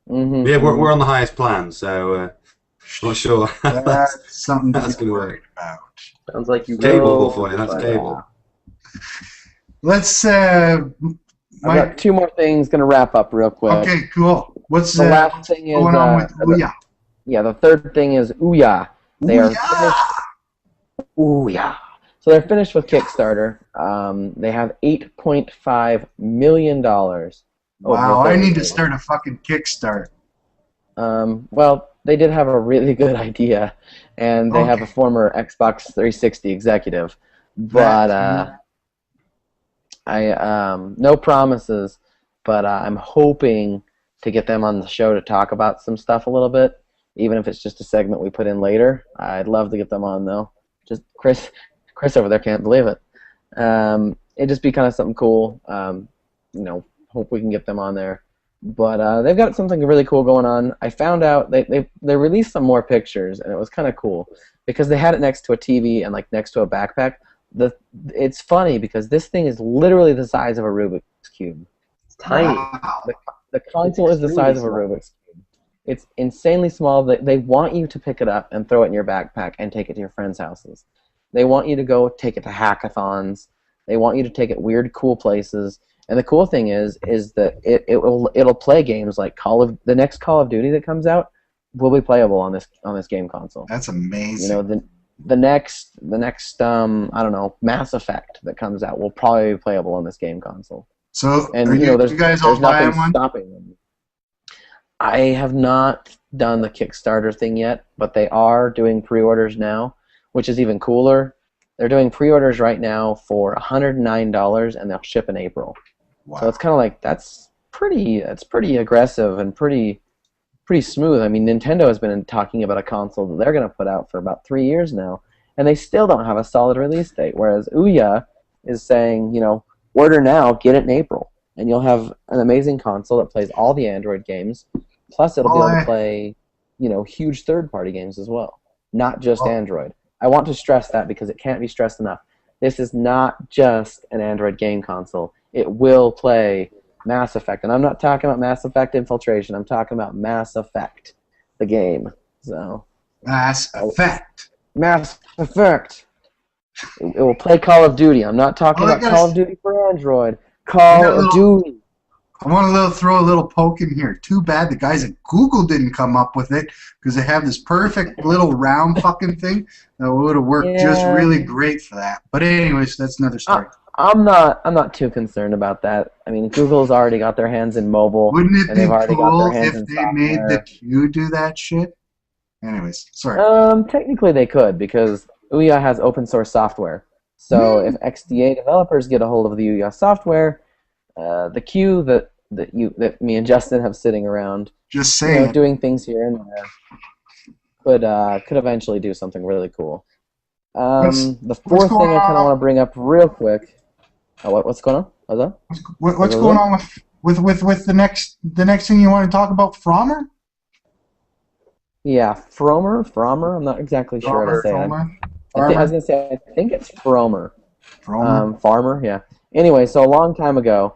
Mm-hmm. Yeah, we're on the highest plan, so not sure. That's something that's to going to worry work. about. Sounds like you Cable for you. That's cable. Let's. I've got 2 more things. Going to wrap up real quick. Okay, cool. What's the last thing is going on with Ouya? The third thing is Ouya. They are finished. Ouya. So they're finished with Kickstarter. They have $8.5 million. Wow, I need to start a fucking Kickstart. Well, they did have a really good idea, and they have a former Xbox 360 executive, but no promises. But I'm hoping to get them on the show to talk about some stuff a little bit, even if it's just a segment we put in later. I'd love to get them on though. Just Chris over there can't believe it. It'd just be kind of something cool. Hope we can get them on there. But they've got something really cool going on. I found out they released some more pictures, and it was kind of cool because they had it next to a TV and like next to a backpack. It's funny because this thing is literally the size of a Rubik's Cube. It's tiny. Wow. The console is the size of a Rubik's Cube. It's insanely small. They want you to pick it up and throw it in your backpack and take it to your friends' houses. They want you to go take it to hackathons. They want you to take it weird, cool places. And the cool thing is that it'll play games like the next Call of Duty that comes out will be playable on this game console. That's amazing. The next I don't know, Mass Effect that comes out will probably be playable on this game console. So and you guys all buying one? Stopping them. I have not done the Kickstarter thing yet, but they are doing pre-orders now, which is even cooler. They're doing pre-orders right now for $109, and they'll ship in April. Wow. So it's kind of like that's pretty aggressive and pretty smooth. I mean, Nintendo has been talking about a console that they're going to put out for about 3 years now, and they still don't have a solid release date. Whereas Ouya is saying, order now, get it in April, and you'll have an amazing console that plays all the Android games. Plus, it'll be able to play, huge third-party games as well, not just Android. I want to stress that because it can't be stressed enough. This is not just an Android game console. It will play Mass Effect, and I'm not talking about Mass Effect Infiltration. I'm talking about Mass Effect, the game. So Mass Effect. Mass Effect. It will play Call of Duty. I'm not talking about Call of Duty for Android. Call of Duty. I want to throw a little poke in here. Too bad the guys at Google didn't come up with it, because they have this perfect little round fucking thing that would have worked just really great for that. But anyways, that's another story. I'm not too concerned about that. I mean, Google's already got their hands in mobile. Wouldn't it and be they've already got cool their hands if in they made software. the Q do that shit? Anyways, sorry. Technically they could, because Ouya has open source software. So if XDA developers get a hold of the Ouya software, the Q that me and Justin have sitting around, Just saying, doing things here and there, could eventually do something really cool. The fourth thing I kind of want to bring up real quick. Oh, what's going on? What's that? What's going on with the next thing you want to talk about, Frommer? Yeah, Frommer. I'm not exactly sure how to say it. I was gonna say I think it's Frommer. Farmer, yeah. Anyway, so a long time ago,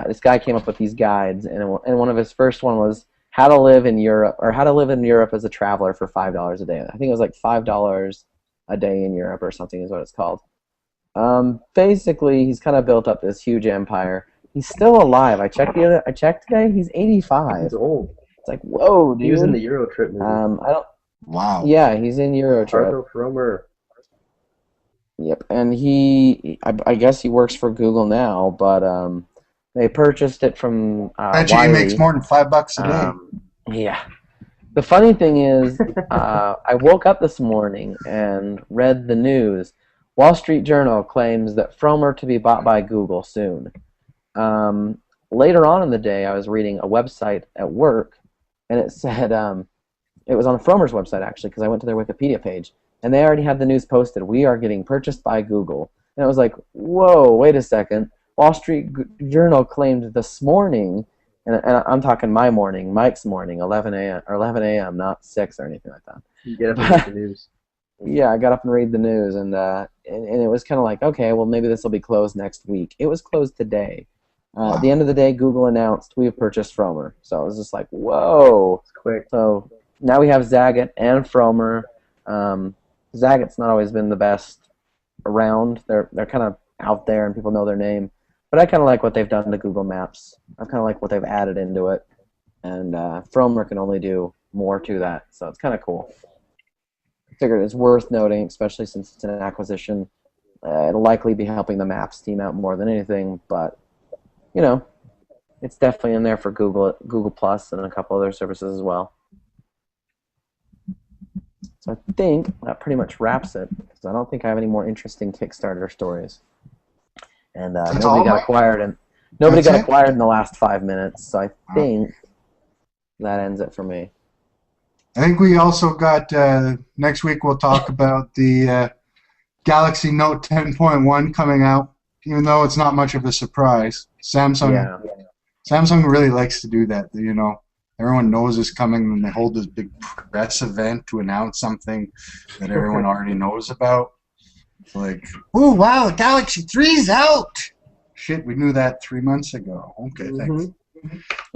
this guy came up with these guides, and one of his first one was how to live in Europe, or how to live in Europe as a traveler for $5 a day. I think it was like $5 a day in Europe or something is what it's called. Basically, he's kind of built up this huge empire. He's still alive. I checked today. He's 85. He's old. It's like, whoa, dude. He was in the Euro Trip movie. I don't. Wow. Yeah, he's in Euro Trip. Arthur Frommer. Yep, and I guess he works for Google now, but they purchased it from Bet you he makes more than $5 a day. Yeah. The funny thing is, I woke up this morning and read the news. Wall Street Journal claims that Frommer to be bought by Google soon. Later on in the day, I was reading a website at work, and it said, it was on Frommer's website, actually, because I went to their Wikipedia page, and they already had the news posted, we are getting purchased by Google. And I was like, whoa, wait a second. Wall Street Journal claimed this morning, and I'm talking my morning, Mike's morning, 11 a.m., not 6 or anything like that. You get up and read the news. Yeah, I got up and read the news, and it was kind of like, okay, well, maybe this will be closed next week. It was closed today. At the end of the day, Google announced we have purchased Frommer. So it was just like, whoa. It's quick. So now we have Zagat and Frommer. Zagat's not always been the best around. They're kind of out there, and people know their name. But I kind of like what they've done to Google Maps. I kind of like what they've added into it. And Frommer can only do more to that. So it's kind of cool. I figured it's worth noting, especially since it's an acquisition. It'll likely be helping the Maps team out more than anything, but it's definitely in there for Google Plus and a couple other services as well. So I think that pretty much wraps it, because I don't think I have any more interesting Kickstarter stories. And nobody got acquired in the last 5 minutes, so I think that ends it for me. I think we also got, next week we'll talk about the Galaxy Note 10.1 coming out, even though it's not much of a surprise. Samsung really likes to do that, Everyone knows it's coming, and they hold this big press event to announce something that everyone already knows about. It's like, oh, wow, the Galaxy 3's out! Shit, we knew that 3 months ago. Okay, thanks.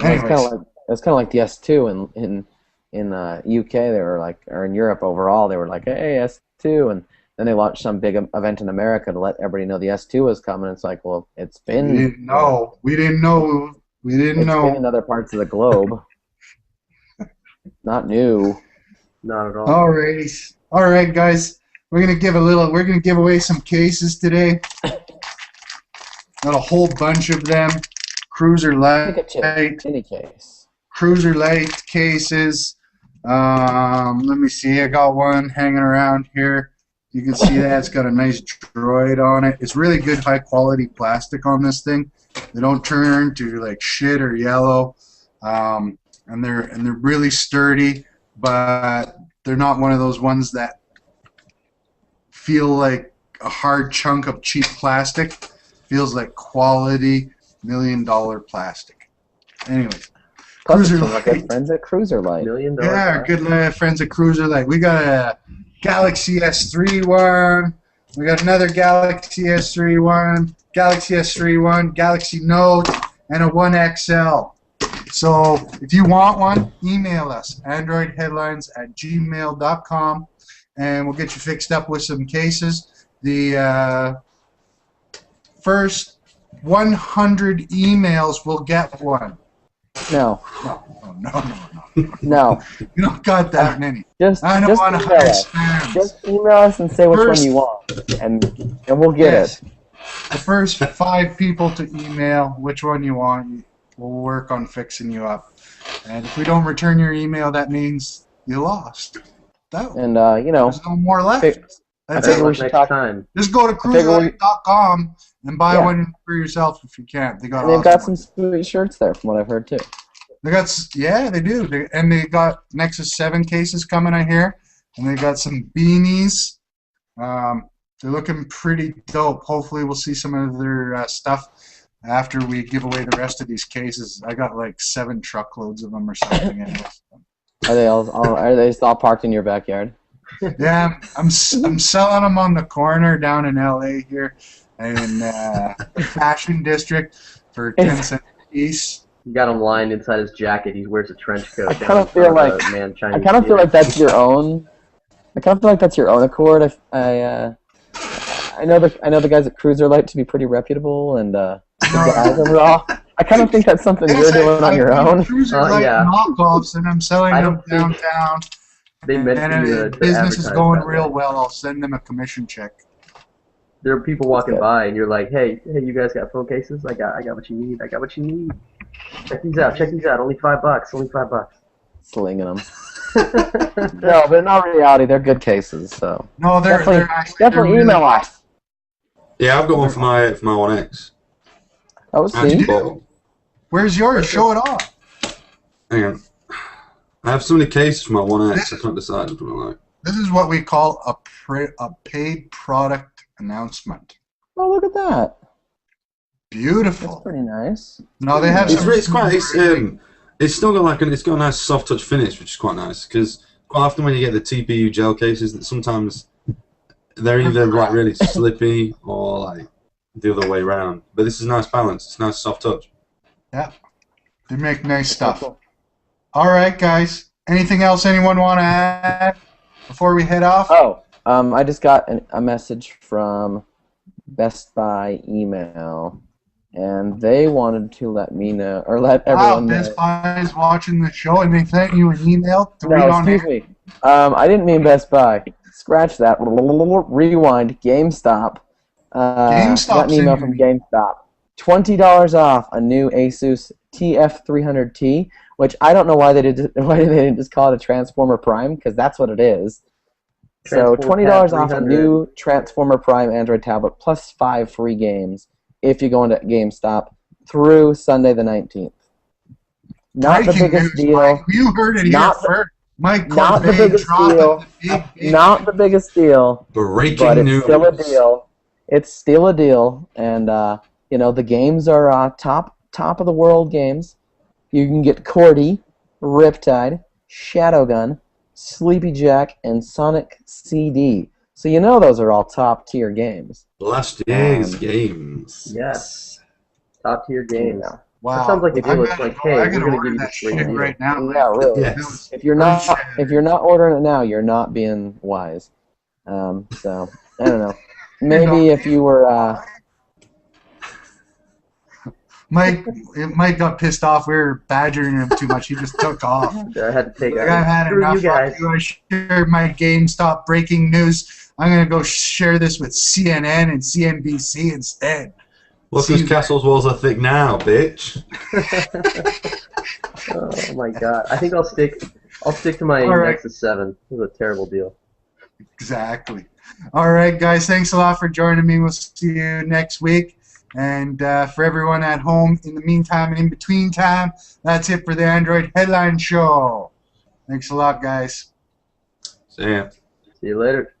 Anyways. It's kind of like the S2 in UK. They were like, or in Europe overall, they were like, hey, S2, and then they launched some big event in America to let everybody know the S2 was coming. It's like, well, it's been. We didn't know. It's been in other parts of the globe. Not new. Not at all. Alrighty. All right, guys. We're gonna give away some cases today. Not a whole bunch of them. Cruiser Light. Any case. Cruiser Light cases. Let me see. I got one hanging around here. You can see that it's got a nice droid on it. It's really good, high quality plastic on this thing. They don't turn to like shit or yellow. And they're really sturdy, but they're not one of those ones that feel like a hard chunk of cheap plastic. Feels like quality $1 million plastic. Anyways, Cruiser Light. Good friends at Cruiser Light. $1 million. Yeah, our good friends at Cruiser Light. We got a Galaxy S3 one. We got another Galaxy S3 one. Galaxy S3 one. Galaxy Note, and a 1XL. So if you want one, email us, androidheadlines@gmail.com, and we'll get you fixed up with some cases. the first 100 emails will get one. No. No. You don't got that many. I don't want to hire spams. Just email us and say which one you want, and we'll get it. The first 5 people to email which one you want, we'll work on fixing you up. And if we don't return your email, that means you lost. There's no more left. That's it. Next time. Just go to cruiserlight.com and buy one for yourself if you can. They've got some sweet shirts there, from what I've heard too. They do. And they got Nexus 7 cases coming, I hear, and they got some beanies. They're looking pretty dope. Hopefully, we'll see some of their stuff after we give away the rest of these cases. I got like 7 truckloads of them or something. Are they all parked in your backyard? Yeah, I'm selling them on the corner down in LA here, in the Fashion District for 10 cents a piece. He got him lined inside his jacket. He wears a trench coat. I kind of feel like that's your own. I kind of feel like that's your own accord. I know the guys at Cruiser Light to be pretty reputable, and the guys overall. I kind of think that's something you're doing on your own. Cruiser Light knockoffs, and I'm selling them downtown. And business is going real well. I'll send them a commission check. There are people walking by, and you're like, "Hey, you guys got phone cases? I got what you need. I got what you need. Check these out. Only $5. Only $5." Slinging them. No, but in all reality, they're good cases. So no, they're definitely really email us. Yeah, I've got one for my One X. Oh, see. Where's yours? Show it off. Hang on. I have so many cases for my One X. I can't decide which one I like. This is what we call a paid product announcement. Oh, look at that. Beautiful. That's pretty nice. No, they have some. It's still got it's got a nice soft touch finish, which is quite nice because quite often when you get the TPU gel cases, that sometimes they're either like really slippy or like the other way around. But this is a nice balance. It's nice soft touch. Yeah, they make nice stuff. All right, guys. Anything else anyone want to add before we head off? Oh, I just got a message from Best Buy email, and they wanted to let me know, or let everyone know. Best Buy is watching the show, and they sent you an email to read on excuse me. I didn't mean Best Buy. Scratch that. Rewind. GameStop. Got an email from GameStop. $20 off a new Asus TF300T, which I don't know why they didn't just call it a Transformer Prime, because that's what it is. So $20 off a new Transformer Prime Android tablet plus 5 free games if you go into GameStop through Sunday the 19th. Not the biggest deal. Mike. You heard it here first. Mike Corbett, not the biggest deal. Not the biggest deal. Breaking news. Still a deal. It's still a deal, and the games are top of the world games. You can get Cordy, Riptide, Shadowgun, Sleepy Jack, and Sonic CD. So those are all top tier games. Last year's games. Yes. Top tier games. Yeah. Wow. That sounds like a deal. It's like, hey, we're gonna going to give you that this free shit deal. right now. Yeah, really. Yes. If you're not ordering it now, you're not being wise. So I don't know. Maybe if you were. Mike got pissed off. We were badgering him too much. He just took off. I had to take I've had enough. you guys. I shared my GameStop breaking news. I'm going to go share this with CNN and CNBC instead. Look whose castle's walls are thick now, bitch. Oh my god! I think I'll stick to my Nexus 7. It was a terrible deal. Exactly. All right, guys. Thanks a lot for joining me. We'll see you next week. And for everyone at home, in the meantime and in between time, that's it for the Android Headline Show. Thanks a lot, guys. See ya. See you later.